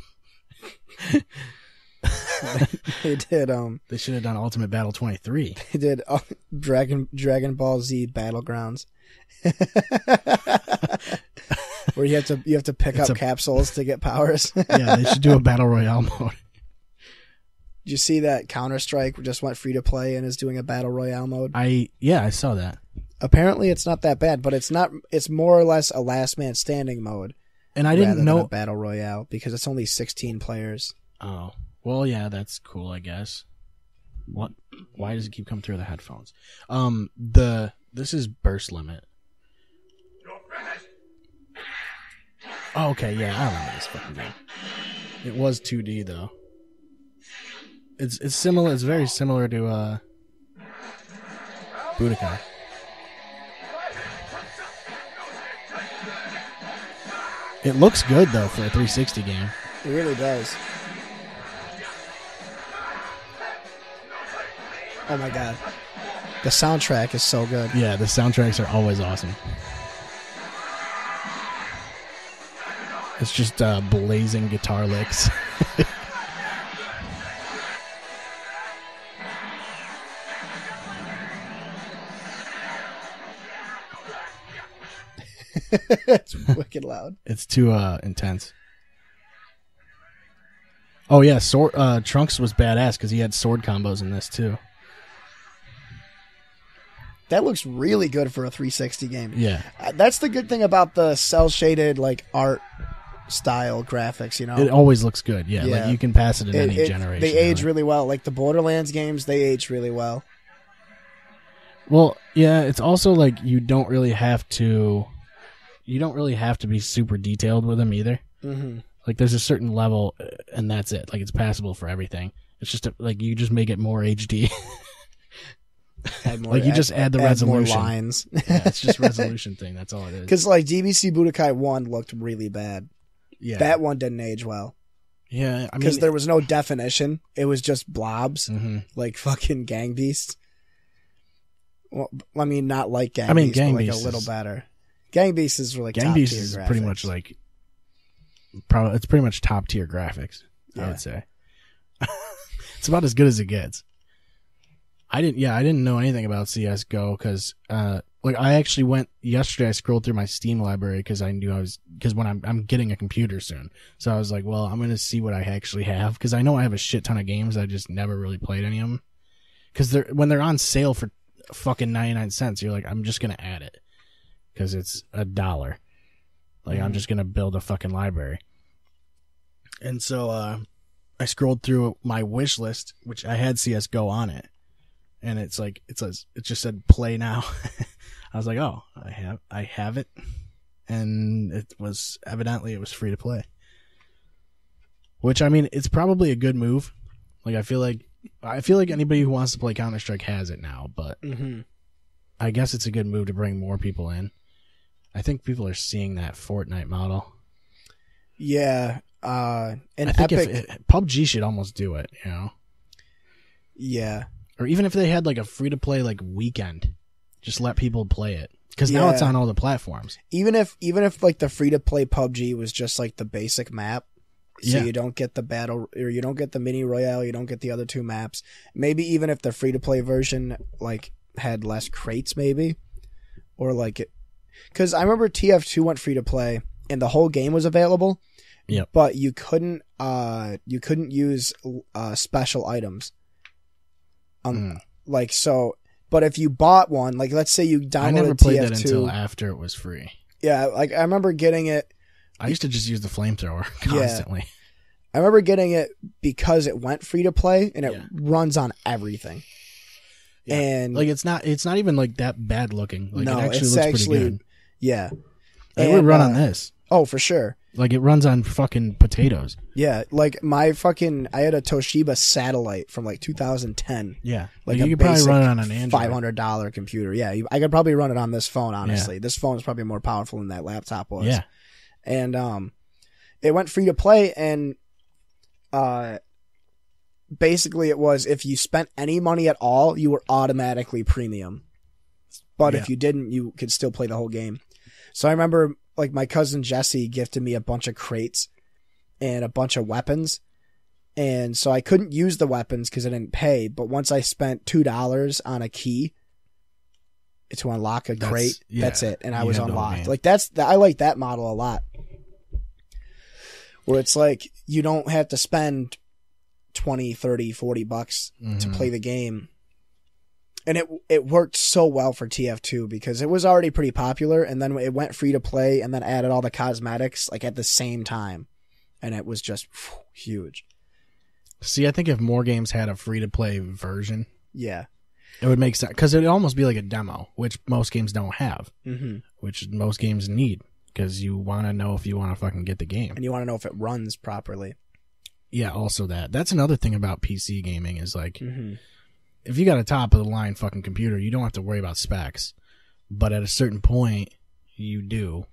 They did They should have done Ultimate Battle 23. They did Dragon Ball Z Battlegrounds. Where you have to pick up capsules to get powers. Yeah, they should do a Battle Royale mode. Did you see that Counter-Strike just went free to play and is doing a Battle Royale mode? I saw that. Apparently it's not that bad, but it's more or less a last man standing mode. And I didn't know a Battle Royale because it's only 16 players. Oh. Well, yeah, that's cool, I guess. What? Why does it keep coming through the headphones? This is Burst Limit. Oh, okay, yeah, I remember this fucking game. It was 2D though. It's similar. It's very similar to Budokai. It looks good though for a 360 game. It really does. Oh my god. The soundtrack is so good. Yeah, the soundtracks are always awesome. It's just blazing guitar licks. It's wicked loud. It's too intense. Oh yeah, Trunks was badass because he had sword combos in this too. That looks really good for a 360 game. Yeah. That's the good thing about the cel-shaded like art style graphics, you know. It always looks good. Yeah, like you can pass it in any generation. They age really well. Like the Borderlands games, they age really well. Well, yeah, it's also like you don't really have to be super detailed with them either. Mm-hmm. Like there's a certain level and that's it. Like it's passable for everything. It's just like you just make it more HD. You just add the resolution. More lines. Yeah, it's just resolution thing. That's all it is. Because like DBC Budokai 1 looked really bad. Yeah, that one didn't age well. Yeah, I mean, because there was no definition. It was just blobs, like fucking gang beasts. Well, I mean, not like gang beasts, but like a little better. Gang beasts is like gang beasts is pretty much like it's pretty much top tier graphics. Yeah. I would say it's about as good as it gets. I didn't know anything about CS:GO because I actually went yesterday. I scrolled through my Steam library because I knew because when I'm getting a computer soon, so I was like, well, I'm gonna see what I actually have because I know I have a shit ton of games. I just never really played any of them because when they're on sale for fucking 99 cents, you're like, I'm just gonna add it because it's $1. Like I'm just gonna build a fucking library, and so I scrolled through my wish list, which I had CS:GO on it. And it just said play now. I was like, oh, I have it. And it was free to play. Which, I mean, it's probably a good move. Like, I feel like anybody who wants to play Counter-Strike has it now, but I guess it's a good move to bring more people in. I think people are seeing that Fortnite model. Yeah. And I think PUBG should almost do it, you know? Yeah. Or even if they had like a free-to-play like weekend, just let people play it. Because now it's on all the platforms. Even if like the free-to-play PUBG was just like the basic map, so you don't get the battle, or you don't get the mini royale, you don't get the other two maps. Maybe even if the free-to-play version like had less crates, maybe, or like it, because I remember TF2 went free-to-play and the whole game was available. Yep. But you couldn't use special items. Like so, but if you bought one, like let's say you downloaded TF2. I never played that until after it was free. Yeah, like I remember getting it. I used to just use the flamethrower constantly. Yeah. I remember getting it because it went free to play and it Yeah. runs on everything. Yeah. And Like it's not even like that bad looking. Like no, it actually it's looks actually pretty good. yeah. It would run on this. Oh, for sure. Like it runs on fucking potatoes. Yeah, like I had a Toshiba Satellite from like 2010. Yeah. Like you a could probably basic run it on an Android. $500 computer. Yeah, I could probably run it on this phone, honestly. This phone is probably more powerful than that laptop was. Yeah. And it went free to play, and basically it was if you spent any money at all, you were automatically premium. But if you didn't, you could still play the whole game. So I remember like my cousin Jesse gifted me a bunch of crates and a bunch of weapons. And so I couldn't use the weapons because I didn't pay. But once I spent $2 on a key to unlock a crate, that's it. And I was unlocked. Like I like that model a lot. Where it's like you don't have to spend 20, 30, 40 bucks to play the game. And it worked so well for TF2 because it was already pretty popular, and then it went free to play and then added all the cosmetics like at the same time. And it was just huge. See, I think if more games had a free to play version, yeah, it would make sense because it'd almost be like a demo, which most games don't have, which most games need because you want to know if you want to fucking get the game. And you want to know if it runs properly. Yeah, also that's another thing about PC gaming is like, if you got a top of the line fucking computer, you don't have to worry about specs. But at a certain point, you do.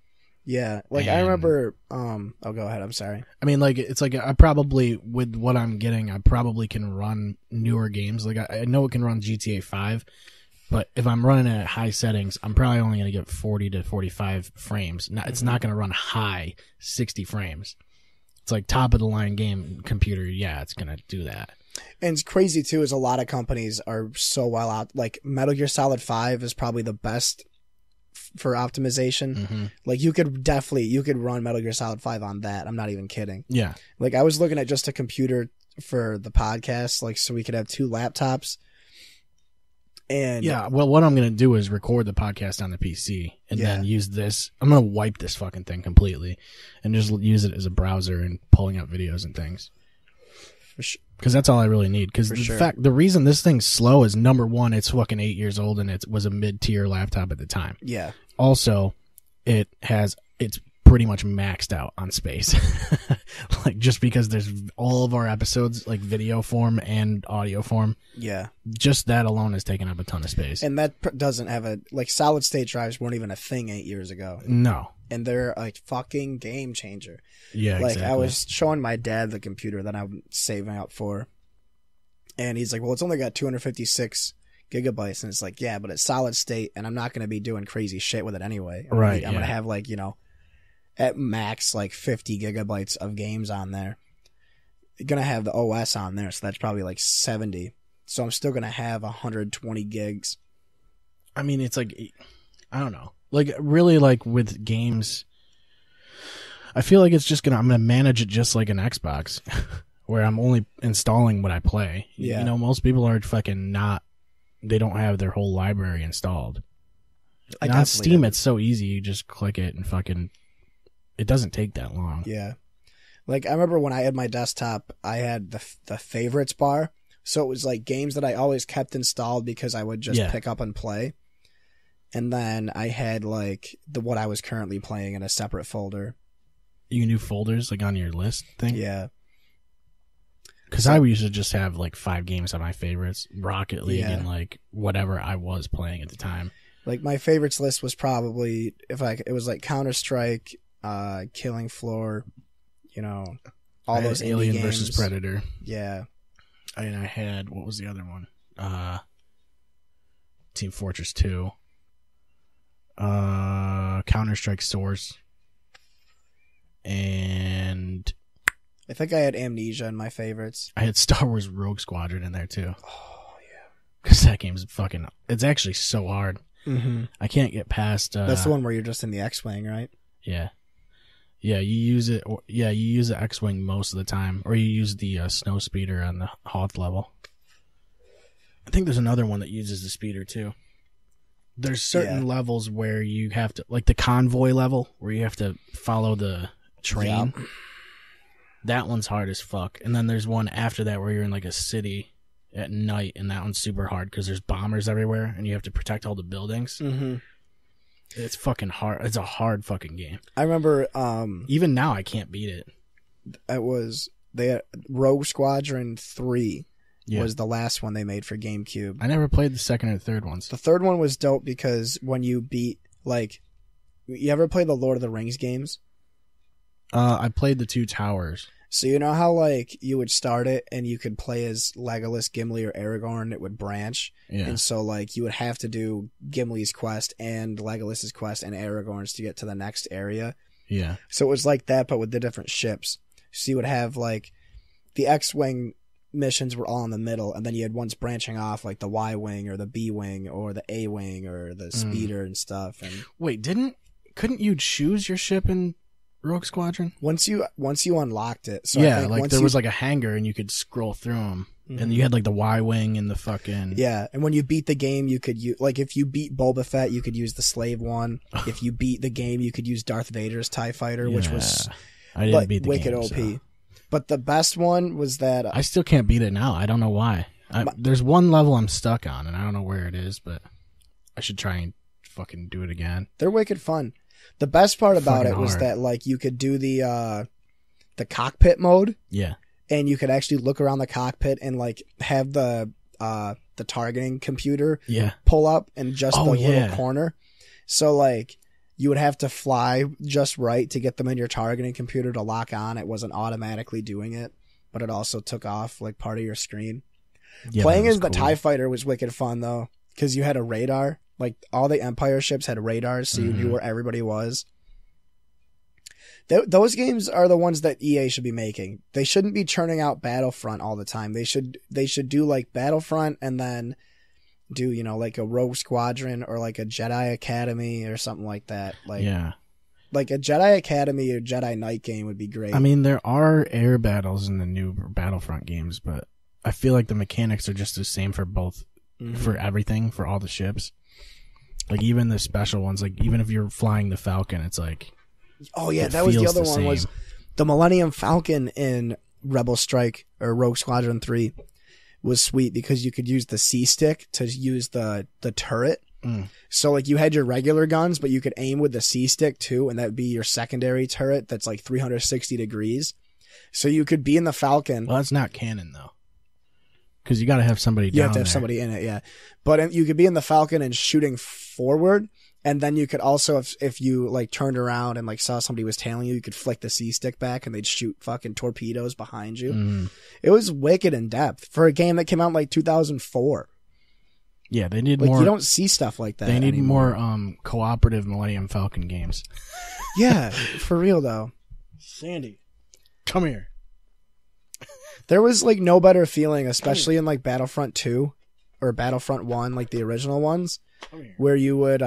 Yeah, like I remember. Oh, go ahead. I'm sorry. I mean, like it's like I probably with what I'm getting, I probably can run newer games. Like I know it can run GTA 5, but if I'm running it at high settings, I'm probably only going to get 40 to 45 frames. It's not going to run high 60 frames. It's like top of the line game computer. Yeah, it's going to do that. And it's crazy too is a lot of companies are so well out. Like Metal Gear Solid 5 is probably the best for optimization. Like you could run Metal Gear Solid 5 on that. I'm not even kidding. Yeah. Like I was looking at just a computer for the podcast, like so we could have 2 laptops. And yeah, well, what I'm going to do is record the podcast on the PC and then use this. I'm going to wipe this fucking thing completely and just use it as a browser and pulling up videos and things. Because that's all I really need. Because the reason this thing's slow is number one, it's fucking 8 years old and it was a mid-tier laptop at the time. Yeah. Also, it's pretty much maxed out on space. Like just because there's all of our episodes like video form and audio form. Yeah. Just that alone is taking up a ton of space. And that doesn't have like solid state drives weren't even a thing 8 years ago. No. And they're a fucking game changer. Yeah, like exactly. I was showing my dad the computer that I'm saving up for. And he's like, well, it's only got 256 gigabytes. And it's like, yeah, but it's solid state and I'm not going to be doing crazy shit with it anyway. I'm going to have like, at max like 50 gigabytes of games on there. You're going to have the OS on there. So that's probably like 70. So I'm still going to have 120 gigs. I mean, it's like, I don't know. Like really like with games, I feel like it's just I'm going to manage it just like an Xbox where I'm only installing what I play. Yeah. Most people are fucking they don't have their whole library installed. On Steam, it's so easy. You just click it and fucking, it doesn't take that long. Yeah. Like I remember when I had my desktop, I had the favorites bar. So it was like games that I always kept installed because I would just pick up and play. And then I had like what I was currently playing in a separate folder. You can do folders like on your list thing? Yeah. Because I used to just have like 5 games on my favorites, Rocket League and like whatever I was playing at the time. Like my favorites list was probably it was like Counter-Strike, Killing Floor, all those Alien games. versus Predator. Yeah. And I had, what was the other one? Team Fortress 2. Counter-Strike Source. And I think I had Amnesia in my favorites. I had Star Wars Rogue Squadron in there too. Oh, yeah. Because that game's it's actually so hard. Mm-hmm. I can't get past... That's the one where you're just in the X-Wing, right? Yeah. Yeah, you use it... you use the X-Wing most of the time. Or you use the snow speeder on the Hoth level. I think there's another one that uses the speeder, too. There's certain levels where you have to... Like the convoy level, where you have to follow the train. That one's hard as fuck. And then there's one after that where you're in like a city at night, and that one's super hard because there's bombers everywhere, and you have to protect all the buildings. Mm-hmm. It's fucking hard. It's a hard fucking game. I remember. Even now, I can't beat it. They had Rogue Squadron 3 Yeah. was the last one they made for GameCube. I never played the second or third ones. The third one was dope because when you beat, like, you ever play the Lord of the Rings games? I played the Two Towers. So you know how, like, you would start it and you could play as Legolas, Gimli, or Aragorn, it would branch? Yeah. And so, like, you would have to do Gimli's quest and Legolas's quest and Aragorn's to get to the next area. Yeah. So it was like that, but with the different ships. So you would have, like, the X-Wing missions were all in the middle, and then you had ones branching off, like the Y-Wing or the B-Wing or the A-Wing or the Speeder and stuff. And Wait, couldn't you choose your ship in Rogue Squadron? once you unlocked it, so yeah, I think like once there was like a hangar and you could scroll through them, and you had like the Y-Wing and the fucking yeah, and when you beat the game, you could use, like, if you beat Boba Fett, you could use the slave one. If you beat the game, you could use Darth Vader's TIE Fighter, which was I didn't beat the wicked game, OP. so. But the best one was that I still can't beat it now. I don't know why. There's one level I'm stuck on, and I don't know where it is, but I should try and fucking do it again. they're wicked fun. The best part about Fucking it was hard. that, like, you could do the cockpit mode, Yeah. and you could actually look around the cockpit and, like, have the targeting computer Yeah. pull up in just the yeah. little corner. So, like, you would have to fly just right to get them in your targeting computer to lock on. It wasn't automatically doing it, but it also took off, like, part of your screen. Yeah, Playing that was as the cool. TIE Fighter was wicked fun, though, because you had a radar. Like, all the Empire ships had radars, so you knew where everybody was. Those games are the ones that EA should be making. They shouldn't be churning out Battlefront all the time. They should do, like, Battlefront and then do, you know, like a Rogue Squadron or like a Jedi Academy or something like that. Like, Yeah. like a Jedi Academy or Jedi Knight game would be great. I mean, there are air battles in the new Battlefront games, but I feel like the mechanics are just the same for both, for everything, for all the ships. Like, even the special ones, like, even if you're flying the Falcon, it's like... oh, yeah, it that was the feels other the one, was same. the Millennium Falcon in Rebel Strike or Rogue Squadron 3 was sweet because you could use the C-stick to use the turret. So, like, you had your regular guns, but you could aim with the C-stick too, and that would be your secondary turret that's like 360 degrees. So you could be in the Falcon. Well, that's not canon, though. Because you got to have somebody down You have to have there. somebody in it, yeah. But you could be in the Falcon and shooting forward, and then you could also, if you, like, turned around and, like, saw somebody was tailing you, you could flick the C-stick back and they'd shoot fucking torpedoes behind you. It was wicked in depth for a game that came out in, like, 2004. Yeah, they need Like, more... you don't see stuff like that They need anymore. more cooperative Millennium Falcon games. Yeah, for real, though. Sandy, come here. There was, like, no better feeling, especially in, like, Battlefront 2 or Battlefront 1, like the original ones, where you would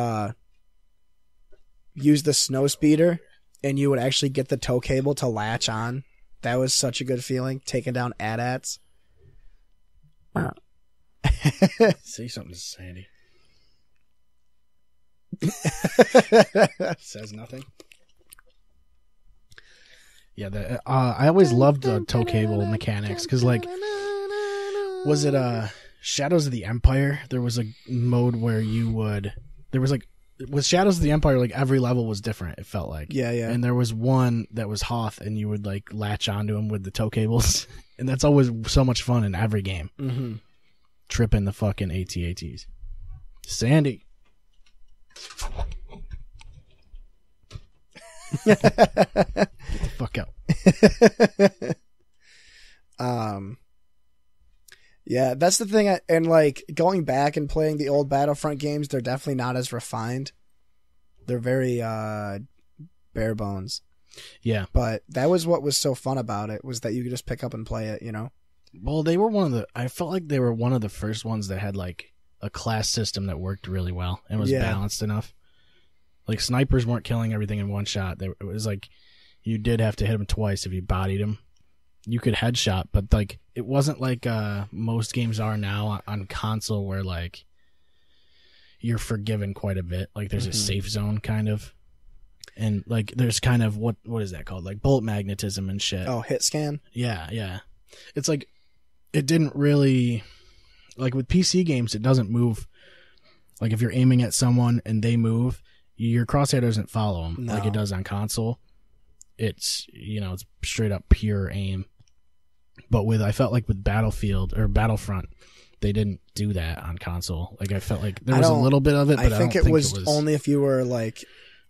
use the snow speeder and you would actually get the tow cable to latch on. That was such a good feeling, taking down AT-ATs. Say something, Sandy. Says nothing. Yeah, I always loved the tow cable mechanics because, like, was it Shadows of the Empire? There was a mode where with Shadows of the Empire, like, every level was different. It felt like, Yeah. and there was one that was Hoth, and you would, like, latch onto him with the tow cables, and that's always so much fun in every game. Mm-hmm. Tripping the fucking AT-ATs. Sandy. Get the fuck out. Yeah, that's the thing. And, like, going back and playing the old Battlefront games, they're definitely not as refined. They're very bare bones. Yeah. But that was what was so fun about it, was that you could just pick up and play it, you know? Well, I felt like they were one of the first ones that had, like, a class system that worked really well and was balanced enough. Like, snipers weren't killing everything in one shot. It was like you did have to hit them twice if you bodied them. You could headshot, but, like, it wasn't like most games are now on console where, like, you're forgiven quite a bit. Like, there's a safe zone, kind of. And like there's kind of what is that called? Like bullet magnetism and shit. Oh, hit scan? Yeah. It's like it didn't really like with PC games it doesn't move. Like if you're aiming at someone and they move, your crosshair doesn't follow them like it does on console. It's it's straight up pure aim. But I felt like with Battlefield or Battlefront, they didn't do that on console. Like I felt like there was a little bit of it, but I don't think it was only if you were like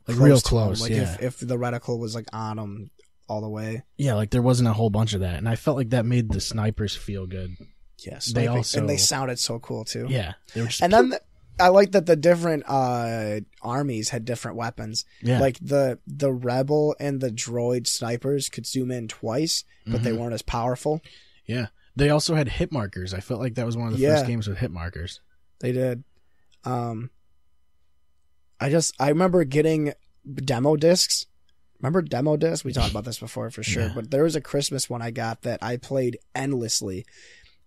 real close. Like if the reticle was like on them all the way. Yeah, like there wasn't a whole bunch of that, and I felt like that made the snipers feel good. Yes, and they sounded so cool too. Yeah, they were just then I like that the different armies had different weapons. Yeah. Like the rebel and the droid snipers could zoom in twice, but they weren't as powerful. Yeah. They also had hit markers. I felt like that was one of the first games with hit markers. They did. I remember getting demo discs. Remember demo discs? We talked about this before for sure, but there was a Christmas one I got that I played endlessly.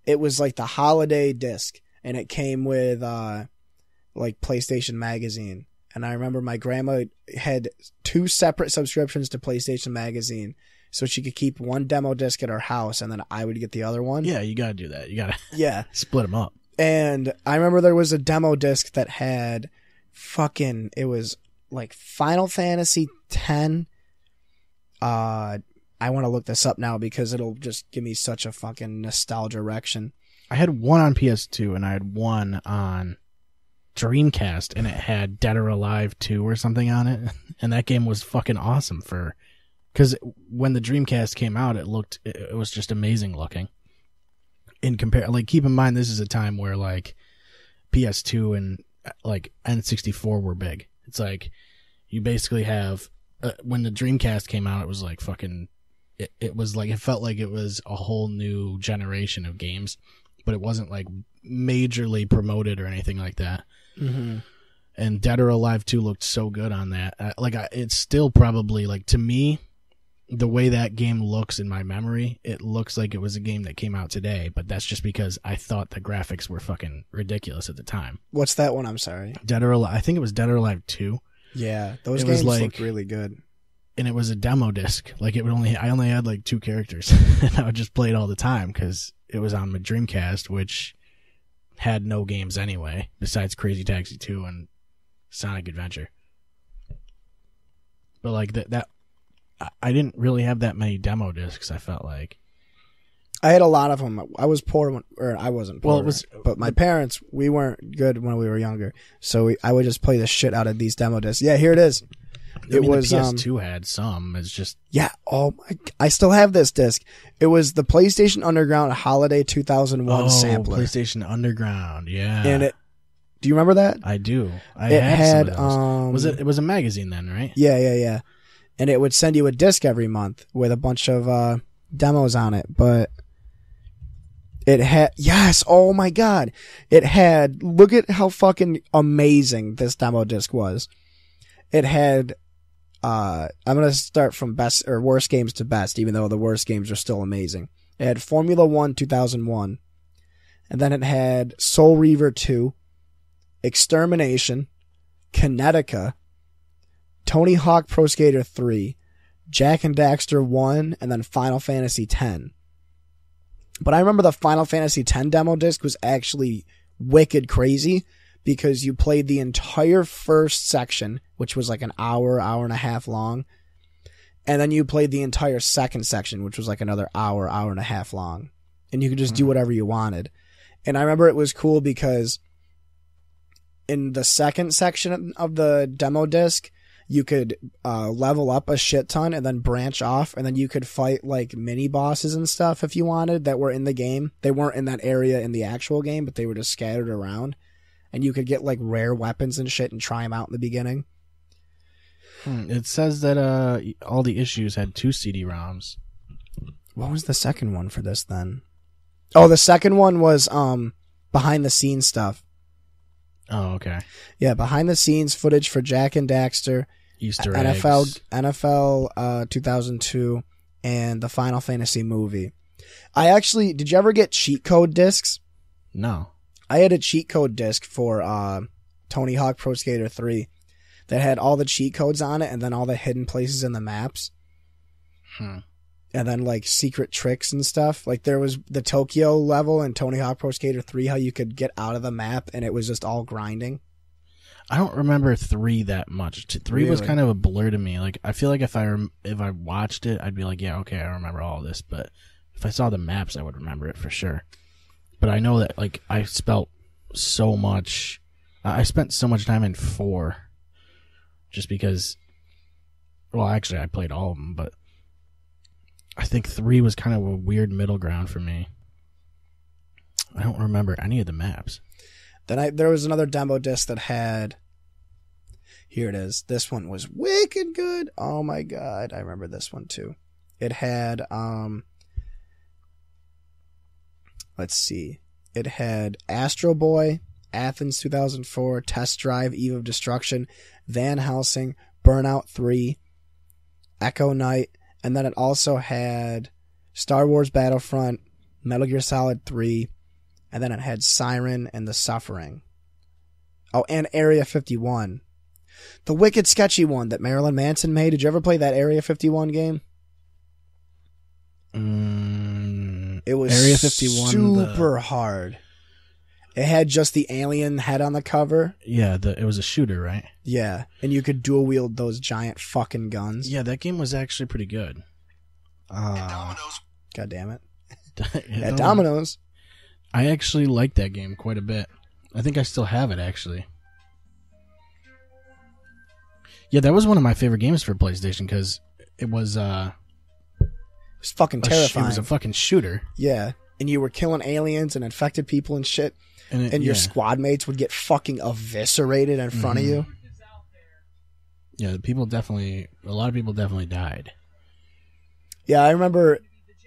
It was like the holiday disc, and it came with like PlayStation Magazine. And I remember my grandma had 2 separate subscriptions to PlayStation Magazine, so she could keep one demo disc at her house, and then I would get the other one. Yeah, you gotta do that. You gotta split them up. And I remember there was a demo disc that had it was like Final Fantasy X. I want to look this up now because it'll just give me such a fucking nostalgia erection. I had one on PS2 and I had one on Dreamcast, and it had Dead or Alive 2 or something on it. And that game was fucking awesome because when the Dreamcast came out, it was just amazing looking. Keep in mind, this is a time where like PS2 and like N64 were big. It's like you basically have when the Dreamcast came out, it was like fucking. It was like it felt like it was a whole new generation of games, but it wasn't like majorly promoted or anything like that. Mm-hmm. And Dead or Alive 2 looked so good on that. It's still probably like to me. The way that game looks in my memory, it looks like it was a game that came out today, but that's just because I thought the graphics were fucking ridiculous at the time. What's that one? I'm sorry. Dead or Alive. I think it was Dead or Alive 2. Yeah, those games looked really good. And it was a demo disc. Like I only had like 2 characters, and I would just play it all the time because it was on my Dreamcast, which had no games anyway besides Crazy Taxi 2 and Sonic Adventure. But like that. I didn't really have that many demo discs, I felt like. I had a lot of them. I was poor I wasn't poor. Well, but my parents, we weren't good when we were younger. So I would just play the shit out of these demo discs. Yeah, here it is. The PS2 had some. It's just... Yeah, I still have this disc. It was the PlayStation Underground Holiday 2001 sampler. PlayStation Underground, yeah. And do you remember that? I do. It had some of those. It was a magazine then, right? Yeah. And it would send you a disc every month with a bunch of demos on it. But it had... Yes! Oh my god! It had... Look at how fucking amazing this demo disc was. It had... I'm going to start from best or worst games to best, even though the worst games are still amazing. It had Formula 1 2001. And then it had Soul Reaver 2, Extermination, Kinetica, Tony Hawk Pro Skater 3, Jak and Daxter 1, and then Final Fantasy X. But I remember the Final Fantasy X demo disc was actually wicked crazy because you played the entire first section, which was like an hour and a half long, and then you played the entire second section, which was like another hour and a half long, and you could just do whatever you wanted. And I remember it was cool because in the second section of the demo disc, you could level up a shit ton and then branch off, and then you could fight like mini bosses and stuff if you wanted that were in the game. They weren't in that area in the actual game, but they were just scattered around, and you could get like rare weapons and shit and try them out in the beginning. It says that all the issues had 2 CD-ROMs. What was the second one for this then? Oh, the second one was behind the scenes stuff. Oh, okay. Yeah, behind the scenes footage for Jak and Daxter, Easter eggs. eggs. NFL 2002, and the Final Fantasy movie. Did you ever get cheat code discs? No. I had a cheat code disc for Tony Hawk Pro Skater 3 that had all the cheat codes on it and then all the hidden places in the maps. And then like secret tricks and stuff. Like there was the Tokyo level in Tony Hawk Pro Skater 3, how you could get out of the map and it was just all grinding. I don't remember 3 that much. 3 was kind of a blur to me. Like I feel like if I watched it, I'd be like, yeah, okay, I remember all this. But if I saw the maps, I would remember it for sure. But I know that like I spent so much time in 4, just because. Well, actually, I played all of them, but I think 3 was kind of a weird middle ground for me. I don't remember any of the maps. Then there was another demo disc that had. Here it is. This one was wicked good. Oh my god, I remember this one too. It had let's see. It had Astro Boy, Athens 2004, Test Drive, Eve of Destruction, Van Helsing, Burnout 3, Echo Knight, and then it also had Star Wars Battlefront, Metal Gear Solid 3, and then it had Siren and The Suffering. Oh, and Area 51. The wicked sketchy one that Marilyn Manson made. Did you ever play that Area 51 game? It was Area 51, super hard. It had just the alien head on the cover. Yeah, it was a shooter, right? Yeah, and you could dual wield those giant fucking guns. Yeah, that game was actually pretty good. God damn it. At Domino's. I actually liked that game quite a bit. I think I still have it, actually. Yeah, that was one of my favorite games for PlayStation because it was It's fucking terrifying. It was a fucking shooter. Yeah, and you were killing aliens and infected people and shit, and your squad mates would get fucking eviscerated in front of you. Yeah, a lot of people definitely died. Yeah, I remember.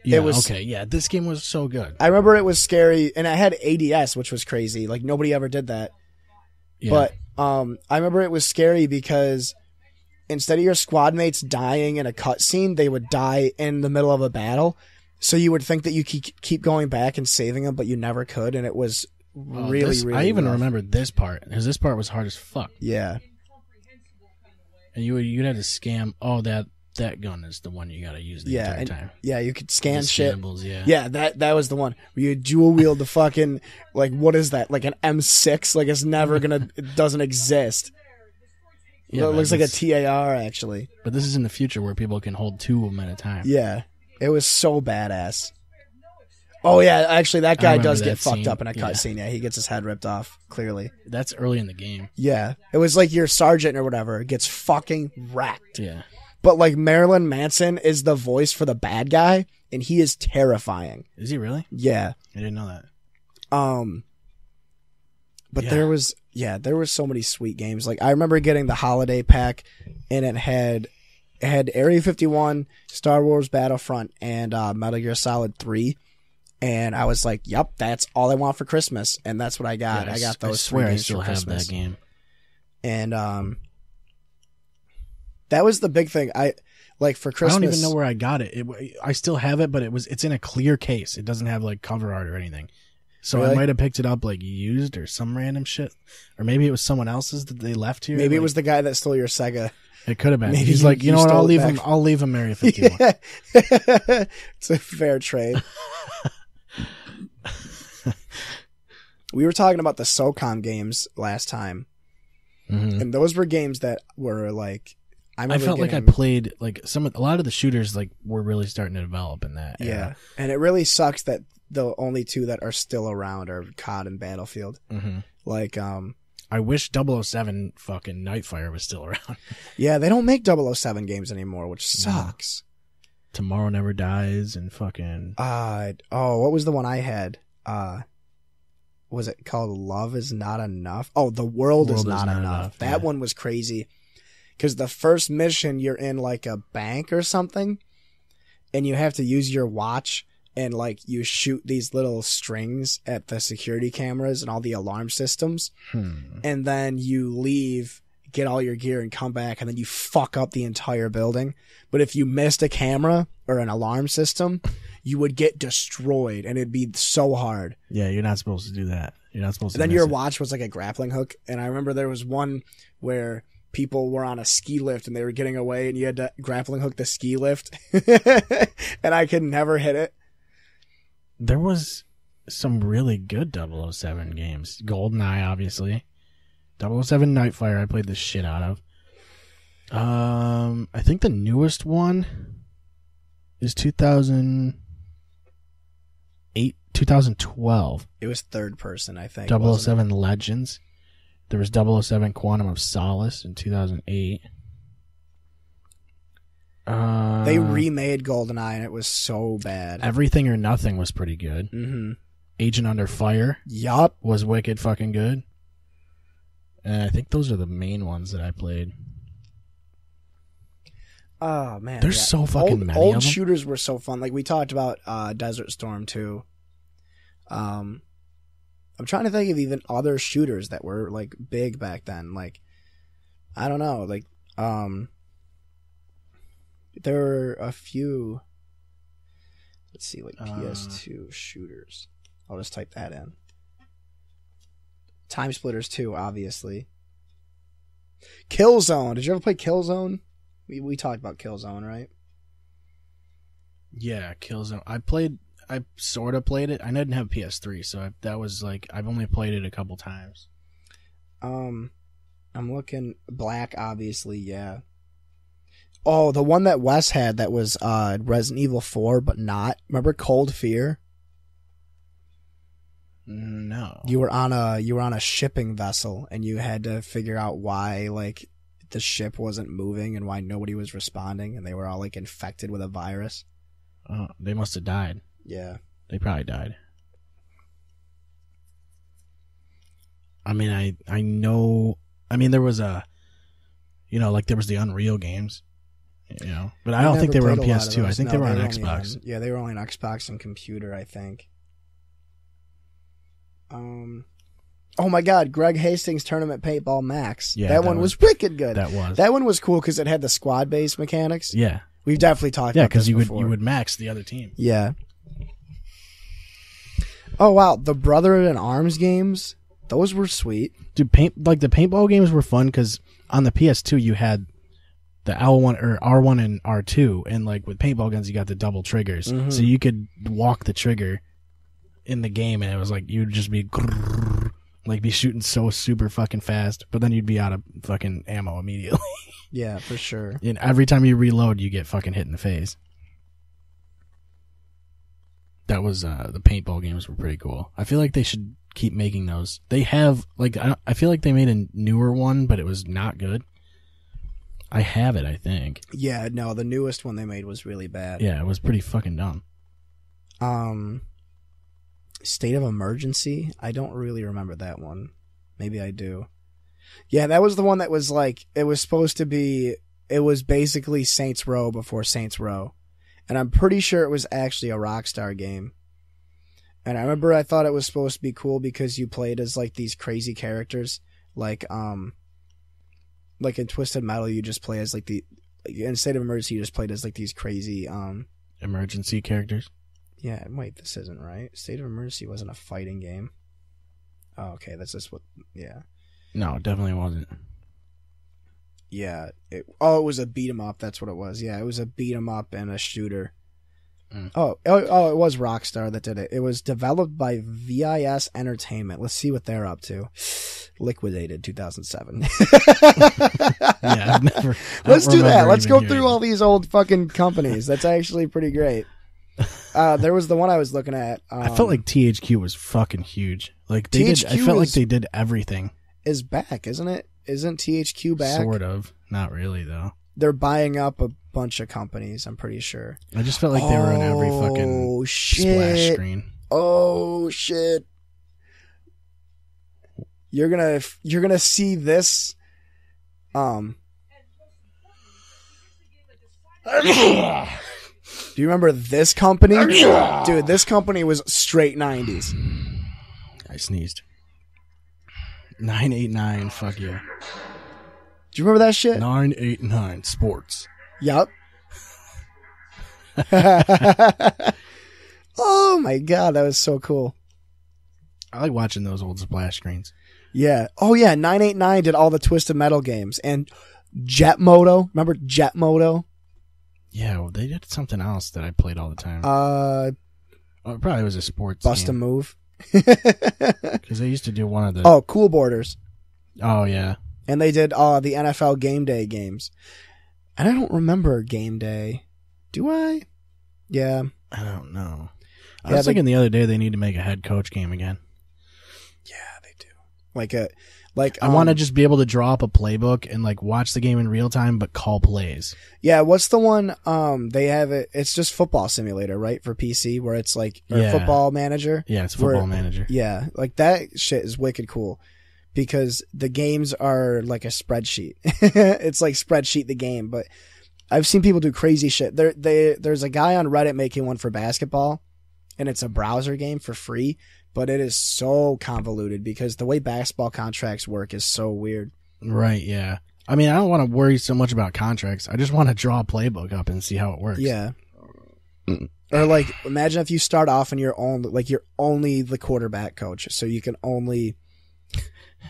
Yeah, this game was so good. I remember it was scary, and I had ADS, which was crazy. Like, nobody ever did that. Yeah. But I remember it was scary because instead of your squad mates dying in a cutscene, they would die in the middle of a battle. So you would think that you keep going back and saving them, but you never could, and it was really I even rough. remember this part, because this part was hard as fuck. Yeah. And you'd have to scam. Oh, that gun is the one you gotta use the entire time. Yeah, you could scan shit. Scambles, yeah, that was the one where you dual wield the fucking, like, what is that? Like an M6? Like it's never gonna, it doesn't exist. Yeah, it looks like a TAR actually. But this is in the future where people can hold 2 of them at a time. Yeah, it was so badass. Oh yeah, actually that guy does get fucked up in a cutscene. Yeah, he gets his head ripped off, clearly. That's early in the game. Yeah, it was like your sergeant or whatever gets fucking wrecked. Yeah. But like Marilyn Manson is the voice for the bad guy, and he is terrifying. Is he really? Yeah. I didn't know that. But there were so many sweet games. Like I remember getting the holiday pack, and it had Area 51, Star Wars Battlefront, and Metal Gear Solid 3. And I was like, "Yep, that's all I want for Christmas," and that's what I got. Yeah, I got those. I swear 3 games I still for have Christmas. that game. And that was the big thing. For Christmas. I don't even know where I got it. I still have it, but it's in a clear case. It doesn't have like cover art or anything. So really? I might have picked it up like used or some random shit, or maybe it was someone else's that they left here. Maybe it was the guy that stole your Sega. It could have been. Maybe He's like, you know what? I'll leave him Area 51. Yeah. It's a fair trade. We were talking about the SOCOM games last time, and those were games that were like. I felt like I played like a lot of the shooters like were really starting to develop in that. Yeah, era. and it really sucks that the only 2 that are still around are COD and Battlefield. Mm-hmm. Like, I wish 007 fucking Nightfire was still around. Yeah, they don't make 007 games anymore, which sucks. Tomorrow Never Dies and fucking. What was the one I had? Was it called Love Is Not Enough? Oh, The World Is Not Enough. That one was crazy. Because the first mission, you're in like a bank or something, and you have to use your watch, and like you shoot these little strings at the security cameras and all the alarm systems, and then you leave, get all your gear, and come back, and then you fuck up the entire building. But if you missed a camera or an alarm system, you would get destroyed, and it'd be so hard. Yeah, you're not supposed to do that. You're not supposed to. And then your watch was like a grappling hook, and I remember there was one where people were on a ski lift and they were getting away and you had to grappling hook the ski lift and I could never hit it. There was some really good 007 games. GoldenEye, obviously. 007 Nightfire, I played the shit out of. I think the newest one is 2008, 2012. It was third person, I think. 007 Legends. There was 007 Quantum of Solace in 2008. They remade GoldenEye and it was so bad. Everything or Nothing was pretty good. Mm-hmm. Agent Under Fire was wicked fucking good. And I think those are the main ones that I played. Oh, man. There's so fucking many old of them. shooters were so fun. Like, we talked about Desert Storm, too. I'm trying to think of even other shooters that were, like, big back then. Like, I don't know. Like, there were a few... Let's see, like, PS2 shooters. I'll just type that in. Time Splitters 2, obviously. Killzone. Did you ever play Killzone? We talked about Killzone, right? Yeah, Killzone. I sort of played it. I didn't have PS3, so that was like, I've only played it a couple times. I'm looking. Black, obviously, yeah. Oh, the one that Wes had that was Resident Evil 4, but not. Remember Cold Fear? No. You were on a shipping vessel, and you had to figure out why, like, the ship wasn't moving and why nobody was responding, and they were all, like, infected with a virus. Oh, they must have died. Yeah. They probably died. I mean, I know... I mean, there was there was the Unreal games, but I don't think they were on PS2. I think they were on Xbox. Yeah, they were only on Xbox and computer, I think. Oh my God, Greg Hastings Tournament Paintball Max. Yeah, that one was wicked good. That one was cool because it had the squad-based mechanics. Yeah. We've definitely talked about this before. Yeah, because you would max the other team. Yeah. Oh wow, the Brother in Arms games, those were sweet. Dude, the paintball games were fun because on the PS2 you had the L1 or R1 and R2, and like with paintball guns you got the double triggers, so you could walk the trigger in the game, and it was like you'd just be shooting so super fucking fast, but then you'd be out of fucking ammo immediately. Yeah, for sure. And every time you reload, you get fucking hit in the face. That was the paintball games were pretty cool. I feel like they should keep making those. They have I feel like they made a newer one, but it was not good. I have it, I think. Yeah, no, the newest one they made was really bad. Yeah, it was pretty fucking dumb. State of Emergency? I don't really remember that one. Maybe I do. Yeah, that was the one that was like, it was basically Saints Row before Saints Row. And I'm pretty sure it was actually a Rockstar game. And I remember I thought it was supposed to be cool because you played as like these crazy characters. Like in Twisted Metal, you just play as like in State of Emergency, you just played as like these crazy, emergency characters. Yeah, wait, this isn't right. State of Emergency wasn't a fighting game. Oh, okay, that's just what, yeah. No, it definitely wasn't. Yeah. It was a beat 'em up. That's what it was. Yeah, it was a beat 'em up and a shooter. Oh, it was Rockstar that did it. It was developed by VIS Entertainment. Let's see what they're up to. Liquidated 2007. Yeah, Let's do that. Let's go through all these old fucking companies. That's actually pretty great. There was the one I was looking at. I felt like THQ was fucking huge. Like I felt like they did everything. Is back, isn't it? Isn't THQ back? Sort of. Not really, though. They're buying up a bunch of companies, I'm pretty sure. I just felt like they were on every fucking splash screen. Oh, shit. You're gonna see this. Do you remember this company? Dude, this company was straight 90s. I sneezed. 989, fuck yeah. Do you remember that shit? 989 Sports. Yup. Oh my god, that was so cool. I like watching those old splash screens. Yeah. Oh yeah, 989 did all the Twisted Metal games and Jet Moto. Remember Jet Moto? Yeah, well, they did something else that I played all the time. It probably was a sports Bust a game. Move. Because they used to do one of the... Oh, Cool Borders. Oh, yeah. And they did the NFL Game Day games. And I don't remember Game Day. Do I? Yeah. I don't know. I was thinking the other day they need to make a head coach game again. Yeah, they do. I want to just be able to draw up a playbook and like watch the game in real time, but call plays. Yeah, what's the one? They have it. It's just Football Simulator, right, for PC, where it's like Football Manager. Yeah, it's Football Manager. Yeah, like that shit is wicked cool because the games are like a spreadsheet. It's like spreadsheet the game, but I've seen people do crazy shit. There's a guy on Reddit making one for basketball, and it's a browser game for free. But it is so convoluted because the way basketball contracts work is so weird. Right, yeah. I mean, I don't want to worry so much about contracts. I just want to draw a playbook up and see how it works. Yeah. Or like, imagine if you start off and you're only the quarterback coach, so you can only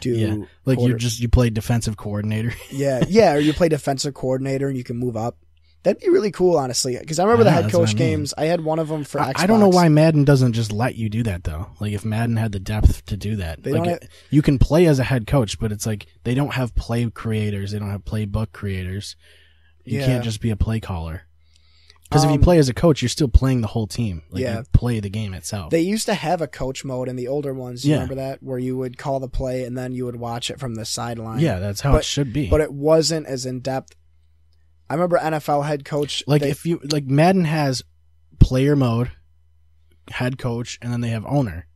do like you play defensive coordinator. yeah, or you play defensive coordinator and you can move up. That'd be really cool, honestly, because I remember the head coach games. I had one of them for Xbox. I don't know why Madden doesn't just let you do that, though. Like, if Madden had the depth to do that. You can play as a head coach, but it's like they don't have play creators. They don't have playbook creators. You can't just be a play caller. Because if you play as a coach, you're still playing the whole team. Like, you play the game itself. They used to have a coach mode in the older ones. You remember that? Where you would call the play and then you would watch it from the sideline. Yeah, that's how it should be. But it wasn't as in-depth. I remember NFL head coach. Like Madden has player mode, head coach, and then they have owner.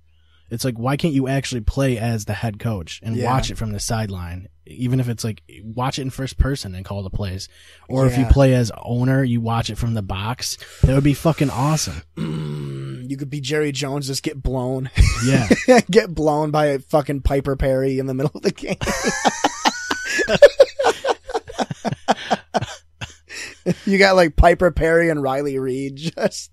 It's like, why can't you actually play as the head coach and watch it from the sideline? Even if it's like, watch it in first person and call the plays. Or if you play as owner, you watch it from the box. That would be fucking awesome. You could be Jerry Jones, just get blown. Yeah. Get blown by a fucking Piper Perry in the middle of the game. You got like Piper Perry and Riley Reid just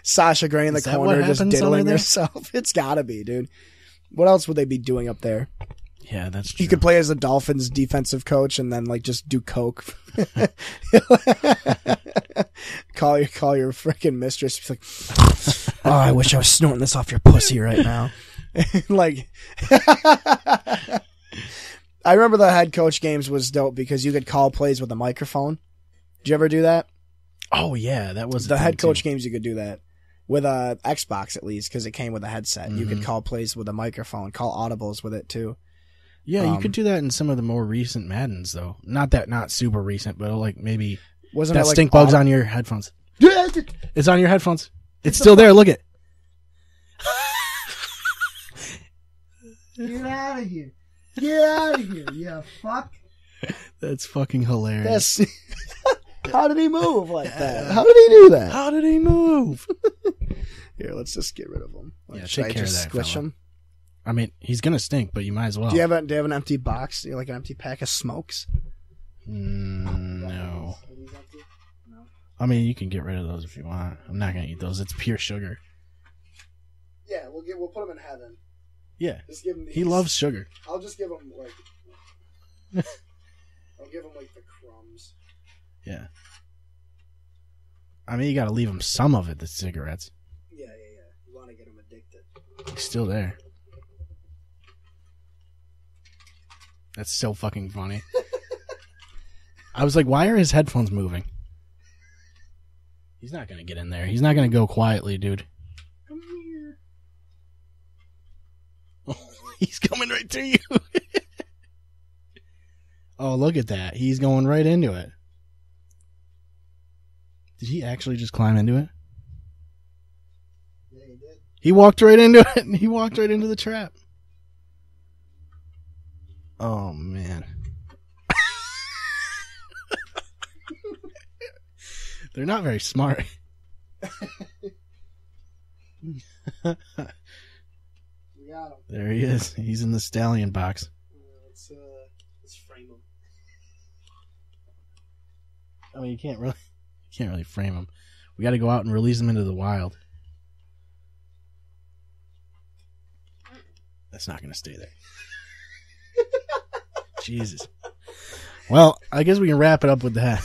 Sasha Gray in the corner just diddling herself. It's gotta be, dude. What else would they be doing up there? Yeah, that's true. You could play as the Dolphins defensive coach and then like just do coke. Call your freaking mistress. Like, oh, I wish I was snorting this off your pussy right now. Like I remember the head coach games was dope because you could call plays with a microphone. Did you ever do that? Oh yeah, that was the head coach games. You could do that with a Xbox at least because it came with a headset. Mm-hmm. You could call plays with a microphone, call audibles with it too. Yeah, you could do that in some of the more recent Maddens though. Not super recent, but like maybe wasn't that it like stink bug's on your headphones. It's on your headphones. It's still there. Look it. Get out of here. Get out of here, you fuck. That's fucking hilarious. How did he move like that? How did he do that? How did he move? Here, let's just get rid of him. Yeah, take care of that squish fella. him? I mean, he's gonna stink, but you might as well. Do you have an empty box? Do you like an empty pack of smokes? No. I mean, you can get rid of those if you want. I'm not gonna eat those. It's pure sugar. Yeah, we'll put him in heaven. Yeah, just give him he loves sugar. I'll just give him I'll give him like the crumbs. Yeah. I mean, you gotta leave him some of it, the cigarettes. Yeah. You want to get him addicted. He's still there. That's so fucking funny. I was like, why are his headphones moving? He's not gonna get in there. He's not gonna go quietly, dude. Come here. He's coming right to you. Oh, look at that. He's going right into it. Did he actually just climb into it? Yeah, he did. He walked right into it. He walked right into the trap. Oh, man. They're not very smart. We got him. There he is. He's in the stallion box. Let's frame him. I mean, you can't really frame him. We got to go out and release him into the wild. That's not going to stay there. Jesus. Well, I guess we can wrap it up with that.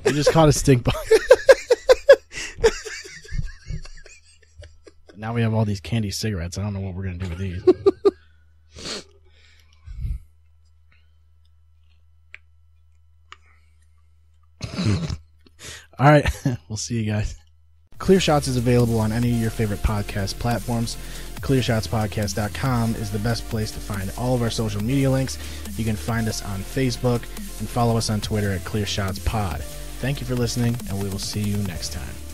We just caught a stink bug. Now we have all these candy cigarettes. I don't know what we're going to do with these. All right. We'll see you guys. Clear Shots is available on any of your favorite podcast platforms. ClearShotsPodcast.com is the best place to find all of our social media links. You can find us on Facebook and follow us on Twitter at ClearShotsPod. Thank you for listening, and we will see you next time.